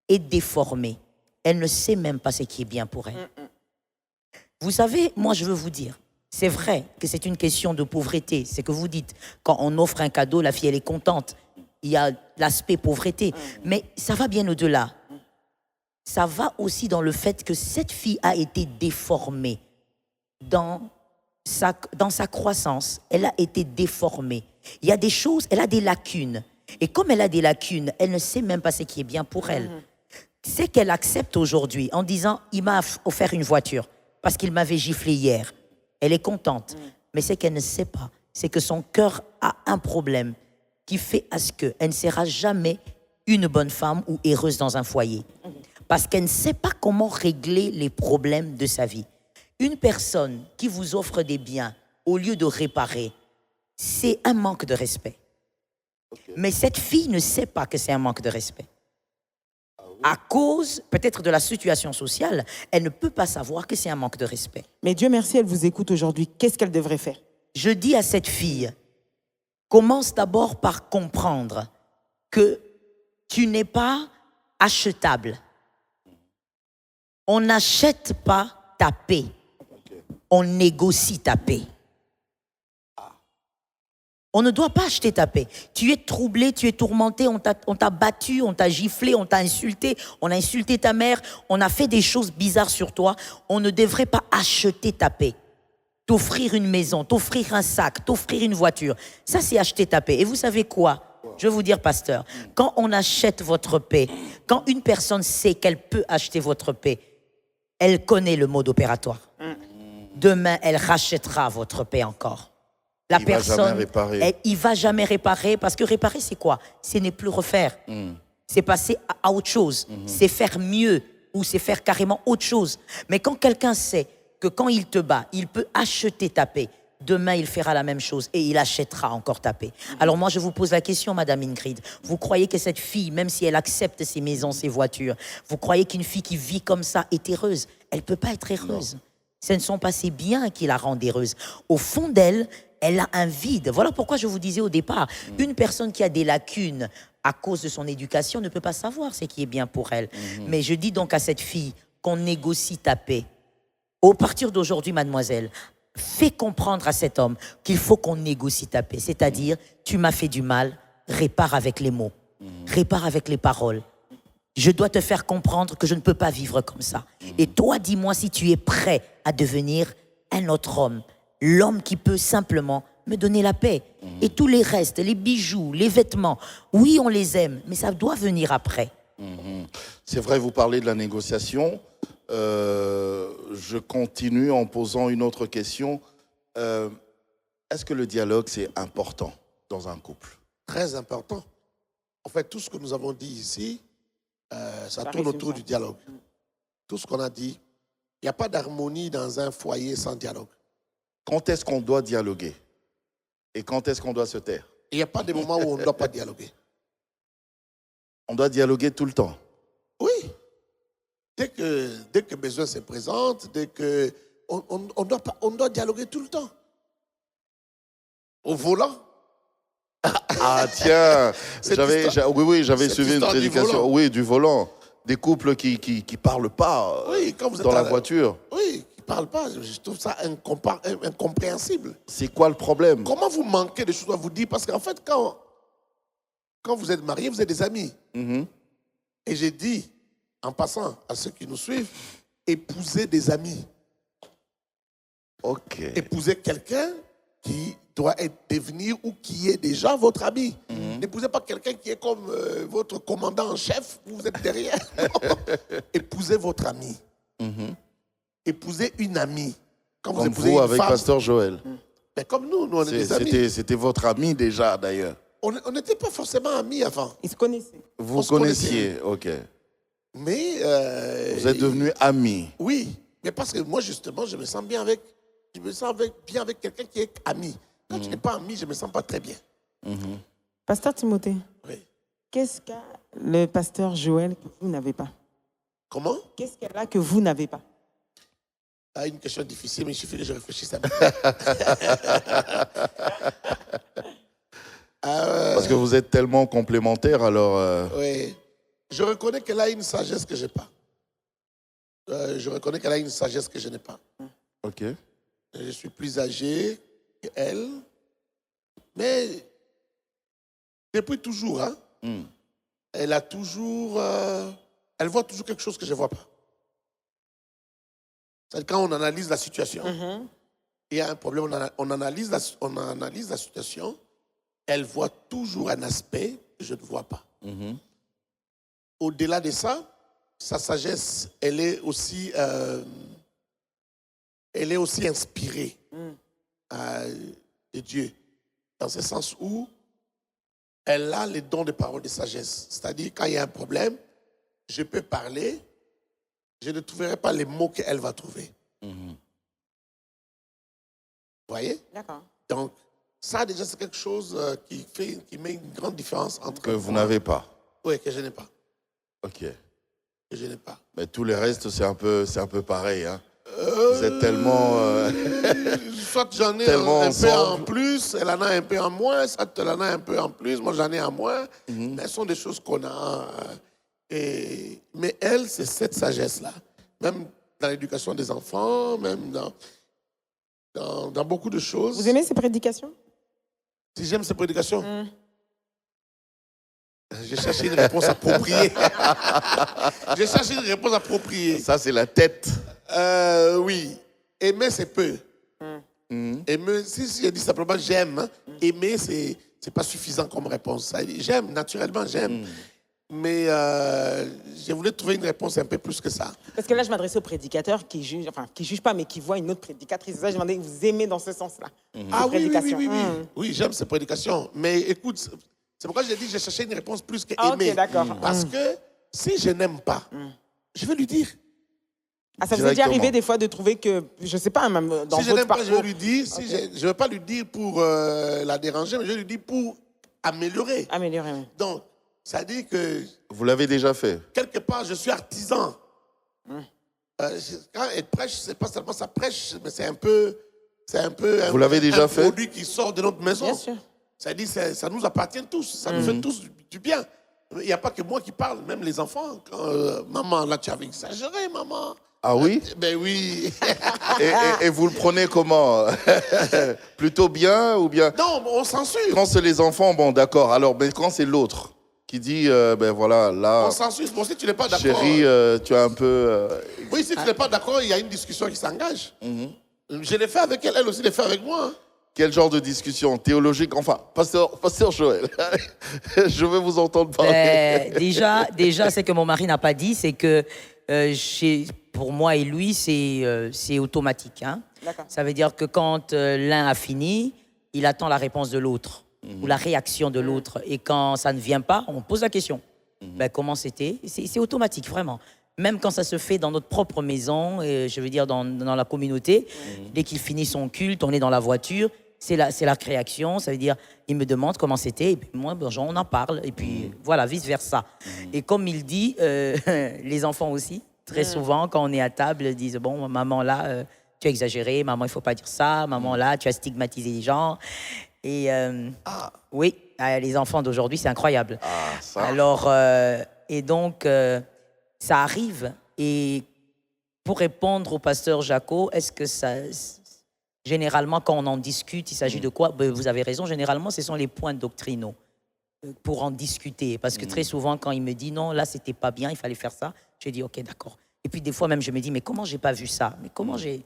est déformée. Elle ne sait même pas ce qui est bien pour elle. Vous savez, moi je veux vous dire, c'est vrai que c'est une question de pauvreté, c'est que vous dites. Quand on offre un cadeau, la fille elle est contente. Il y a l'aspect pauvreté. Mais ça va bien au-delà. Ça va aussi dans le fait que cette fille a été déformée dans sa croissance. Elle a été déformée. Il y a des choses, elle a des lacunes. Et comme elle a des lacunes, elle ne sait même pas ce qui est bien pour elle. C'est qu'elle accepte aujourd'hui en disant « il m'a offert une voiture parce qu'il m'avait giflé hier ». Elle est contente. Mais ce qu'elle ne sait pas, c'est que son cœur a un problème qui fait à ce qu'elle ne sera jamais une bonne femme ou heureuse dans un foyer. Parce qu'elle ne sait pas comment régler les problèmes de sa vie. Une personne qui vous offre des biens au lieu de réparer, c'est un manque de respect. Mais cette fille ne sait pas que c'est un manque de respect. À cause peut-être de la situation sociale, elle ne peut pas savoir que c'est un manque de respect. Mais Dieu merci, elle vous écoute aujourd'hui. Qu'est-ce qu'elle devrait faire? Je dis à cette fille, commence d'abord par comprendre que tu n'es pas achetable. On n'achète pas ta paix. On négocie ta paix. On ne doit pas acheter ta paix. Tu es troublé, tu es tourmenté, on t'a battu, on t'a giflé, on t'a insulté, on a insulté ta mère, on a fait des choses bizarres sur toi. On ne devrait pas acheter ta paix. T'offrir une maison, t'offrir un sac, t'offrir une voiture. Ça, c'est acheter ta paix. Et vous savez quoi? Je vais vous dire, pasteur, quand on achète votre paix, quand une personne sait qu'elle peut acheter votre paix, elle connaît le mode opératoire. Demain, elle rachètera votre paix encore. La personne, il va jamais réparer parce que réparer, c'est quoi? Ce n'est plus refaire. C'est passer à autre chose. C'est faire mieux ou c'est faire carrément autre chose. Mais quand quelqu'un sait que quand il te bat, il peut acheter ta paix, demain, il fera la même chose et il achètera encore ta paix. Alors moi, je vous pose la question, Madame Ingrid. Vous croyez que cette fille, même si elle accepte ses maisons, ses voitures, vous croyez qu'une fille qui vit comme ça est heureuse? Elle ne peut pas être heureuse. Non. Ce ne sont pas ses biens qui la rendent heureuse. Au fond d'elle, elle a un vide. Voilà pourquoi je vous disais au départ, une personne qui a des lacunes à cause de son éducation ne peut pas savoir ce qui est bien pour elle. Mais je dis donc à cette fille qu'on négocie ta paix. Au partir d'aujourd'hui, mademoiselle, fais comprendre à cet homme qu'il faut qu'on négocie ta paix. C'est-à-dire, tu m'as fait du mal, répare avec les mots, répare avec les paroles. Je dois te faire comprendre que je ne peux pas vivre comme ça. Et toi, dis-moi si tu es prêt à devenir un autre homme. L'homme qui peut simplement me donner la paix. Et tous les restes, les bijoux, les vêtements, oui, on les aime, mais ça doit venir après. C'est vrai, vous parlez de la négociation. Je continue en posant une autre question. Est-ce que le dialogue, c'est important dans un couple? Très important. En fait, tout ce que nous avons dit ici, ça tourne autour du dialogue. Tout ce qu'on a dit, il n'y a pas d'harmonie dans un foyer sans dialogue. Quand est-ce qu'on doit dialoguer? Et quand est-ce qu'on doit se taire? Il n'y a pas de moment où on ne doit pas dialoguer. On doit dialoguer tout le temps. Oui. Dès que besoin se présente, dès que on doit dialoguer tout le temps. Au volant. Ah tiens, j'avais suivi une prédication. Oui, du volant. Des couples qui parlent pas quand vous êtes dans la voiture. Oui, qui parlent pas. Je trouve ça incompréhensible. C'est quoi le problème? Comment vous manquez de choses à vous dire? Parce qu'en fait, quand vous êtes mariés, vous êtes des amis. Et j'ai dit, en passant à ceux qui nous suivent, épousez des amis. Ok. Épousez quelqu'un qui doit devenir ou qui est déjà votre ami. N'épousez pas quelqu'un qui est comme votre commandant en chef, vous êtes derrière. Épousez votre ami. Épousez une amie. Quand Comme épousez vous une avec femme, Pasteur Joël. mais comme nous on est des amis. C'était votre ami déjà, d'ailleurs. On n'était pas forcément amis avant. Ils se connaissaient. Vous On se connaissiez, ok. Mais... Vous êtes devenus amis. Oui, mais parce que moi, justement, je me sens bien avec quelqu'un qui est ami. Quand tu n'es pas ami, je ne me sens pas très bien. Pasteur Timothée, Oui. qu'est-ce qu'a le pasteur Joël que vous n'avez pas? Comment? Qu'est-ce qu'elle a que vous n'avez pas? Ah, une question difficile, mais il suffit que je réfléchisse un peu. Parce que vous êtes tellement complémentaires, alors... Oui. Je reconnais qu'elle a une sagesse que je n'ai pas. Je reconnais qu'elle a une sagesse que je n'ai pas. Ok. Je suis plus âgé qu'elle. Mais depuis toujours, hein, elle a toujours... elle voit toujours quelque chose que je ne vois pas. C'est-à-dire quand on analyse la situation, il y a un problème, on analyse la situation, elle voit toujours un aspect que je ne vois pas. Au-delà de ça, sa sagesse, elle est aussi inspirée de Dieu, dans ce sens où elle a les dons de parole de sagesse. C'est-à-dire, quand il y a un problème, je peux parler, je ne trouverai pas les mots qu'elle va trouver. Vous voyez? D'accord. Donc, ça, déjà, c'est quelque chose qui met une grande différence entre... Que vous n'avez pas. Oui, que je n'ai pas. Ok. Que je n'ai pas. Mais tous les restes, c'est un peu pareil. Hein. Vous êtes tellement... Soit j'en ai tellement un peu en ensemble. plus, elle en a un peu en moins, soit elle en a un peu en plus, moi j'en ai en moins. Mais ce sont des choses qu'on a. Mais elle, c'est cette sagesse-là. Même dans l'éducation des enfants, même dans beaucoup de choses. Vous aimez ces prédications? Si j'aime ces prédications, j'ai cherché une réponse appropriée. J'ai cherché une réponse appropriée. Ça, c'est la tête. Oui. Aimer, c'est peu. Aimer, si je dis simplement j'aime, hein, aimer, c'est pas suffisant comme réponse. Ça dit, j'aime, naturellement, j'aime. Mais je voulais trouver une réponse un peu plus que ça. Parce que là, je m'adressais aux prédicateurs qui jugent, enfin, qui jugent pas, mais qui voient une autre prédicatrice. C'est ça, je demandais, vous aimez dans ce sens-là? Ah oui, oui, oui, prédications. oui, oui. Oui, j'aime ces prédications. Mais écoute, c'est pourquoi j'ai dit que j'ai cherché une réponse plus que aimer. Ok, d'accord. Parce que si je n'aime pas, je vais lui dire. Ah, ça vous est déjà Directement. arrivé des fois de trouver que, je sais pas, même dans Si je votre n'aime pas, parcours... je vais lui dire. Si je ne vais pas lui dire pour la déranger, mais je vais lui dire pour améliorer. Améliorer, oui. Donc, ça dit que Vous l'avez déjà fait. quelque part, je suis artisan. Quand elle prêche, c'est pas seulement ça prêche, mais c'est un peu Vous l'avez déjà un fait? produit qui sort de notre maison. Bien sûr. Ça dit, ça nous appartient tous, ça nous fait tous du bien. Il n'y a pas que moi qui parle, même les enfants. Quand, maman, là, tu avais exagéré, maman. Ah oui? Ben oui. Et vous le prenez comment? Plutôt bien ou bien? Non, on censure. Quand c'est les enfants, bon, d'accord. Alors, mais quand c'est l'autre qui dit, ben voilà, là, On censure. Bon, si tu n'es pas d'accord. chérie, tu as un peu... Oui, si tu n'es pas d'accord, il y a une discussion qui s'engage. Je l'ai fait avec elle, elle aussi l'ai fait avec moi. Quel genre de discussion théologique? Enfin, pasteur Joël, je veux vous entendre parler. Déjà, ce que mon mari n'a pas dit, c'est que pour moi et lui, c'est automatique. Hein. D'accord. Ça veut dire que quand l'un a fini, il attend la réponse de l'autre ou la réaction de l'autre. Et quand ça ne vient pas, on pose la question. Ben, comment c'était? C'est automatique, vraiment. Même quand ça se fait dans notre propre maison, je veux dire dans la communauté, dès qu'il finit son culte, on est dans la voiture, c'est la réaction, ça veut dire, il me demande comment c'était, et puis moi, ben, on en parle, et puis voilà, vice-versa. Et comme il dit, les enfants aussi, très souvent, quand on est à table, disent, bon, maman là, tu as exagéré, maman, il ne faut pas dire ça, maman là, tu as stigmatisé les gens. Et oui, les enfants d'aujourd'hui, c'est incroyable. Ah, ça. Alors, et donc, ça arrive. Et pour répondre au pasteur Jaco, est-ce que ça... Généralement, quand on en discute, il s'agit de quoi? Ben, vous avez raison, généralement, ce sont les points doctrinaux pour en discuter. Parce que très souvent, quand il me dit non, là, c'était pas bien, il fallait faire ça, je dis ok, d'accord. Et puis des fois même, je me dis, mais comment j'ai pas vu ça? Mais comment j'ai...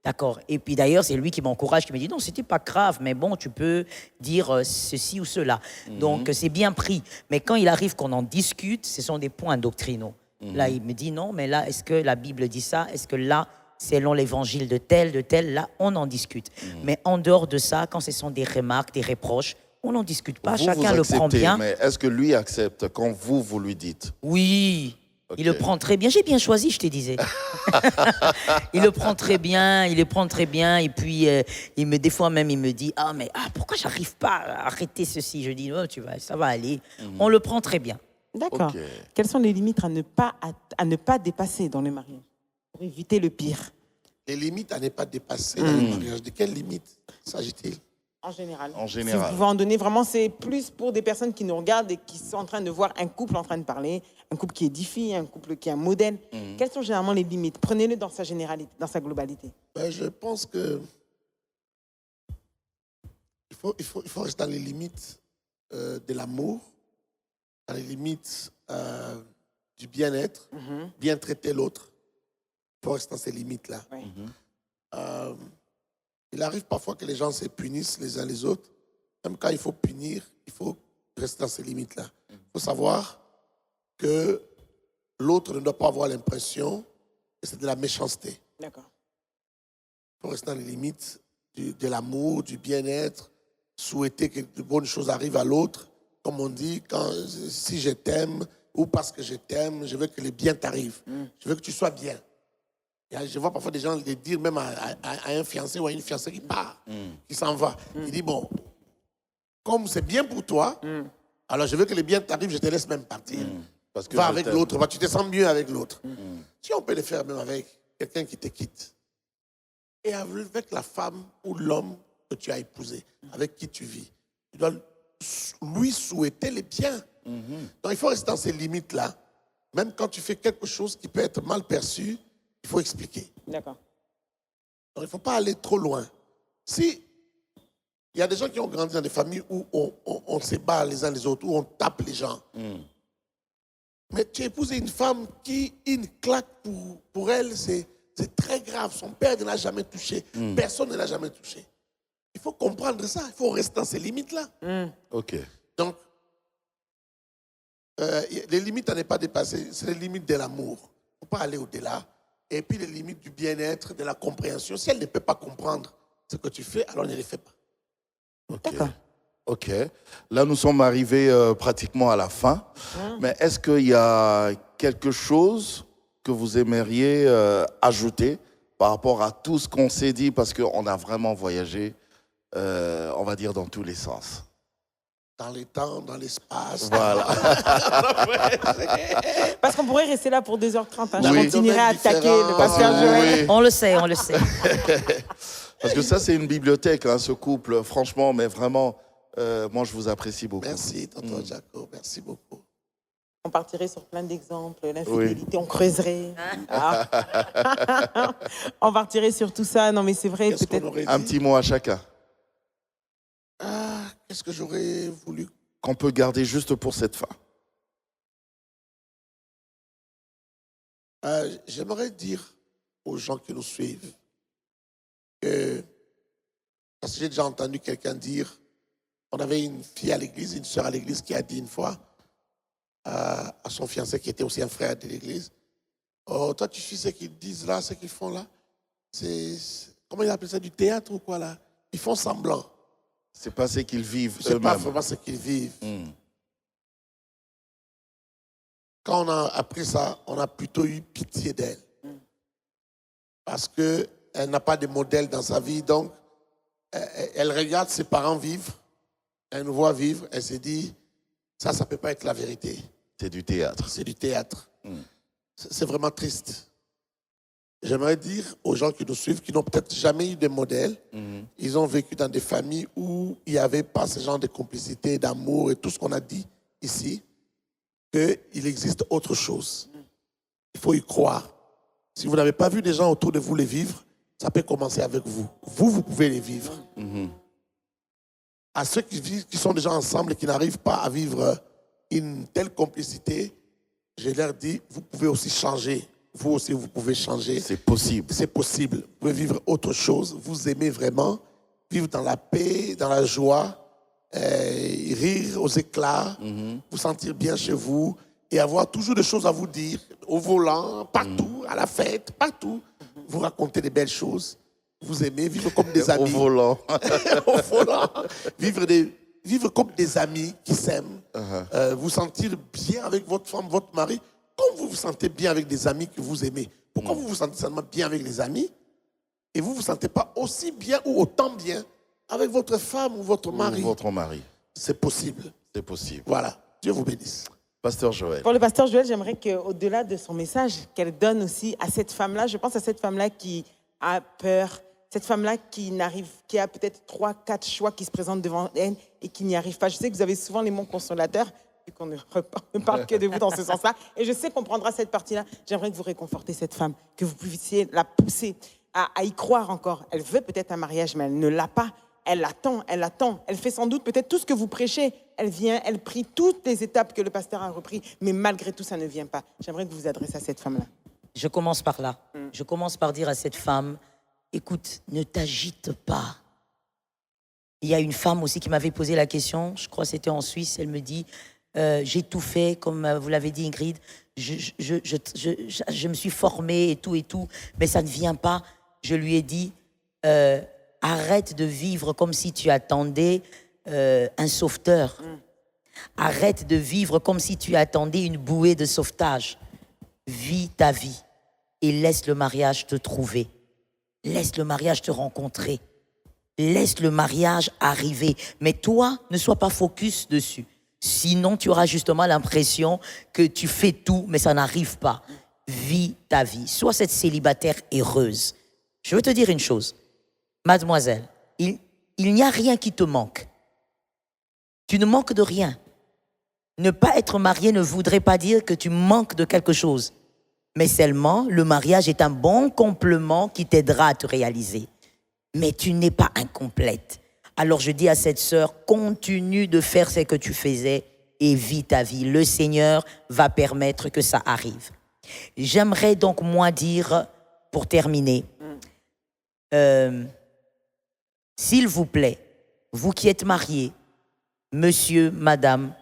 D'accord. Et puis d'ailleurs, c'est lui qui m'encourage, qui me dit non, c'était pas grave, mais bon, tu peux dire ceci ou cela. Donc c'est bien pris. Mais quand il arrive qu'on en discute, ce sont des points doctrinaux. Là, il me dit non, mais là, est-ce que la Bible dit ça? Est-ce que là, selon l'évangile de tel, là, on en discute. Mais en dehors de ça, quand ce sont des remarques, des reproches, on n'en discute pas, chacun le prend bien. Mais est-ce que lui accepte quand vous lui dites? Oui. Ok. Il le prend très bien. J'ai bien choisi, je te disais. Il le prend très bien, il le prend très bien. Et puis, des fois même, il me dit mais pourquoi j'arrive pas à arrêter ceci? Je dis, ça va aller. On le prend très bien. D'accord. Ok. Quelles sont les limites à ne pas dépasser dans le mariage pour éviter le pire? Les limites à ne pas dépasser dans le mariage. De quelles limites s'agit-il? En général. En Si général. vous pouvez en donner, vraiment, c'est plus pour des personnes qui nous regardent et qui sont en train de voir un couple en train de parler, un couple qui édifie, un couple qui est un modèle. Quelles sont généralement les limites? Prenez-le dans sa généralité, dans sa globalité. Je pense que il faut rester dans les limites de l'amour, dans les limites du bien-être, bien traiter l'autre. Il faut rester dans ces limites-là. Ouais. Il arrive parfois que les gens se punissent les uns les autres. Même quand il faut punir, il faut rester dans ces limites-là. Il faut savoir que l'autre ne doit pas avoir l'impression que c'est de la méchanceté. D'accord. Il faut rester dans les limites de l'amour, du bien-être, souhaiter que de bonnes choses arrivent à l'autre. Comme on dit, si je t'aime ou parce que je t'aime, je veux que le bien t'arrive. Je veux que tu sois bien. Je vois parfois des gens le dire même à un fiancé ou à une fiancée qui part, qui s'en va. Il dit, bon, comme c'est bien pour toi, alors je veux que le bien t'arrive, je te laisse même partir. Parce que Va je avec t'aime. l'autre, tu te sens mieux avec l'autre. Si on peut le faire même avec quelqu'un qui te quitte, et avec la femme ou l'homme que tu as épousé, avec qui tu vis, tu dois lui souhaiter le bien. Donc il faut rester dans ces limites-là. Même quand tu fais quelque chose qui peut être mal perçu, il faut expliquer. D'accord. Donc il ne faut pas aller trop loin. Si il y a des gens qui ont grandi dans des familles où on se bat les uns les autres, où on tape les gens. Mais tu épouses une femme qui, une claque pour elle, c'est très grave. Son père ne l'a jamais touché. Personne ne l'a jamais touché. Il faut comprendre ça. Il faut rester dans ces limites-là. Ok. Donc, les limites à ne pas dépasser, c'est les limites de l'amour. Il ne faut pas aller au-delà. Et puis les limites du bien-être, de la compréhension. Si elle ne peut pas comprendre ce que tu fais, alors ne les fais pas. Ok. D'accord. Ok. Là, nous sommes arrivés pratiquement à la fin. Mais est-ce qu'il y a quelque chose que vous aimeriez ajouter par rapport à tout ce qu'on s'est dit? Parce qu'on a vraiment voyagé, on va dire, dans tous les sens. Dans les temps, dans l'espace. Voilà. Parce qu'on pourrait rester là pour 2h30. Hein. Je Oui. continuerai à attaquer Différents. le pasteur Ah, Joël. oui. On le sait, on le sait. Parce que ça, c'est une bibliothèque, hein, ce couple. Franchement, mais vraiment, moi, je vous apprécie beaucoup. Merci, tonton Jaco. Merci beaucoup. On partirait sur plein d'exemples, l'infidélité, on creuserait. Ah. On partirait sur tout ça. Non, mais c'est vrai, Qu'est-ce qu'on peut-être. aurait dit? Un petit mot à chacun Qu'est-ce que j'aurais voulu? qu'on peut garder juste pour cette fin. J'aimerais dire aux gens qui nous suivent que, parce que j'ai déjà entendu quelqu'un dire, on avait une fille à l'église, une sœur à l'église qui a dit une fois à son fiancé qui était aussi un frère de l'église, oh, toi tu suis ce qu'ils disent là, ce qu'ils font là, comment ils appellent ça, du théâtre ou quoi là? Ils font semblant. C'est pas ce qu'ils vivent C'est pas eux-mêmes. vraiment ce qu'ils vivent. Quand on a appris ça, on a plutôt eu pitié d'elle. Parce qu'elle n'a pas de modèle dans sa vie. Donc, elle regarde ses parents vivre. Elle nous voit vivre. Elle se dit, ça ne peut pas être la vérité. C'est du théâtre. C'est du théâtre. C'est vraiment triste. J'aimerais dire aux gens qui nous suivent, qui n'ont peut-être jamais eu de modèle, ils ont vécu dans des familles où il n'y avait pas ce genre de complicité, d'amour et tout ce qu'on a dit ici, qu'il existe autre chose. Il faut y croire. Si vous n'avez pas vu des gens autour de vous les vivre, ça peut commencer avec vous. Vous pouvez les vivre. À ceux qui vivent, qui sont déjà ensemble et qui n'arrivent pas à vivre une telle complicité, je leur dis, vous pouvez aussi changer vous aussi, vous pouvez changer. C'est possible. C'est possible. Vous pouvez vivre autre chose. Vous aimez vraiment vivre dans la paix, dans la joie, rire aux éclats, vous sentir bien chez vous et avoir toujours des choses à vous dire au volant, partout, à la fête, partout. Vous racontez des belles choses. Vous aimez vivre comme des amis. Au volant. Au volant. Vivre comme des amis qui s'aiment. Vous sentir bien avec votre femme, votre mari, comme vous vous sentez bien avec des amis que vous aimez. Pourquoi vous vous sentez seulement bien avec les amis et vous ne vous sentez pas aussi bien ou autant bien avec votre femme ou votre mari? Ou votre mari. C'est possible. C'est possible. Voilà. Dieu vous bénisse. Pasteur Joël. Pour le pasteur Joël, j'aimerais qu'au-delà de son message, qu'elle donne aussi à cette femme-là, je pense à cette femme-là qui a peur, cette femme-là qui a peut-être 3, 4 choix qui se présentent devant elle et qui n'y arrive pas. Je sais que vous avez souvent les mots consolateurs, vu qu'on ne parle que de vous dans ce sens-là. Et je sais qu'on prendra cette partie-là. J'aimerais que vous réconfortez cette femme, que vous puissiez la pousser à y croire encore. Elle veut peut-être un mariage, mais elle ne l'a pas. Elle attend, elle attend. Elle fait sans doute peut-être tout ce que vous prêchez. Elle vient, elle prie toutes les étapes que le pasteur a repris, mais malgré tout, ça ne vient pas. J'aimerais que vous vous adressiez à cette femme-là. Je commence par là. Je commence par dire à cette femme, écoute, ne t'agite pas. Il y a une femme aussi qui m'avait posé la question, je crois que c'était en Suisse, elle me dit, j'ai tout fait, comme vous l'avez dit Ingrid, je me suis formée et tout, mais ça ne vient pas. Je lui ai dit, arrête de vivre comme si tu attendais un sauveteur. Arrête de vivre comme si tu attendais une bouée de sauvetage. Vis ta vie et laisse le mariage te trouver. Laisse le mariage te rencontrer. Laisse le mariage arriver. Mais toi, ne sois pas focus dessus. Sinon, tu auras justement l'impression que tu fais tout, mais ça n'arrive pas. Vis ta vie. Sois cette célibataire heureuse. Je veux te dire une chose. Mademoiselle, il n'y a rien qui te manque. Tu ne manques de rien. Ne pas être marié ne voudrait pas dire que tu manques de quelque chose. Mais seulement, le mariage est un bon complément qui t'aidera à te réaliser. Mais tu n'es pas incomplète. Alors je dis à cette sœur, continue de faire ce que tu faisais et vis ta vie. Le Seigneur va permettre que ça arrive. J'aimerais donc moi dire, pour terminer, s'il vous plaît, vous qui êtes mariés, monsieur, madame,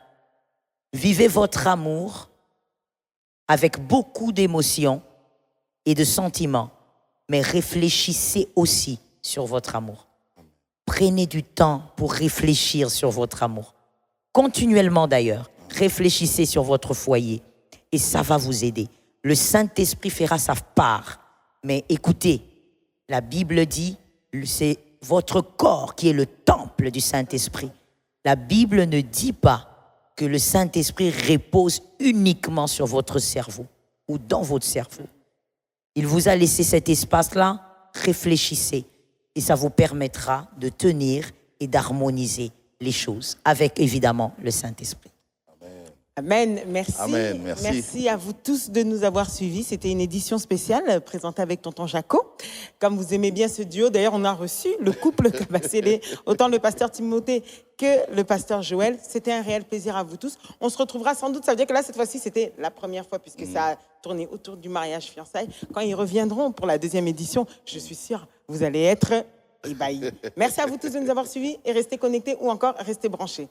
vivez votre amour avec beaucoup d'émotions et de sentiments, mais réfléchissez aussi sur votre amour. Prenez du temps pour réfléchir sur votre amour. Continuellement d'ailleurs, réfléchissez sur votre foyer et ça va vous aider. Le Saint-Esprit fera sa part. Mais écoutez, la Bible dit, c'est votre corps qui est le temple du Saint-Esprit. La Bible ne dit pas que le Saint-Esprit repose uniquement sur votre cerveau ou dans votre cerveau. Il vous a laissé cet espace-là, réfléchissez et ça vous permettra de tenir et d'harmoniser les choses avec évidemment le Saint-Esprit. Amen. Merci. Amen. Merci. Merci à vous tous de nous avoir suivis. C'était une édition spéciale présentée avec tonton Jaco. Comme vous aimez bien ce duo, d'ailleurs, on a reçu le couple que va sceller autant le pasteur Timothée que le pasteur Joël. C'était un réel plaisir à vous tous. On se retrouvera sans doute. Ça veut dire que là, cette fois-ci, c'était la première fois puisque ça a tourné autour du mariage fiançailles. Quand ils reviendront pour la deuxième édition, je suis sûre, vous allez être ébahis. Merci à vous tous de nous avoir suivis et restez connectés ou encore restez branchés.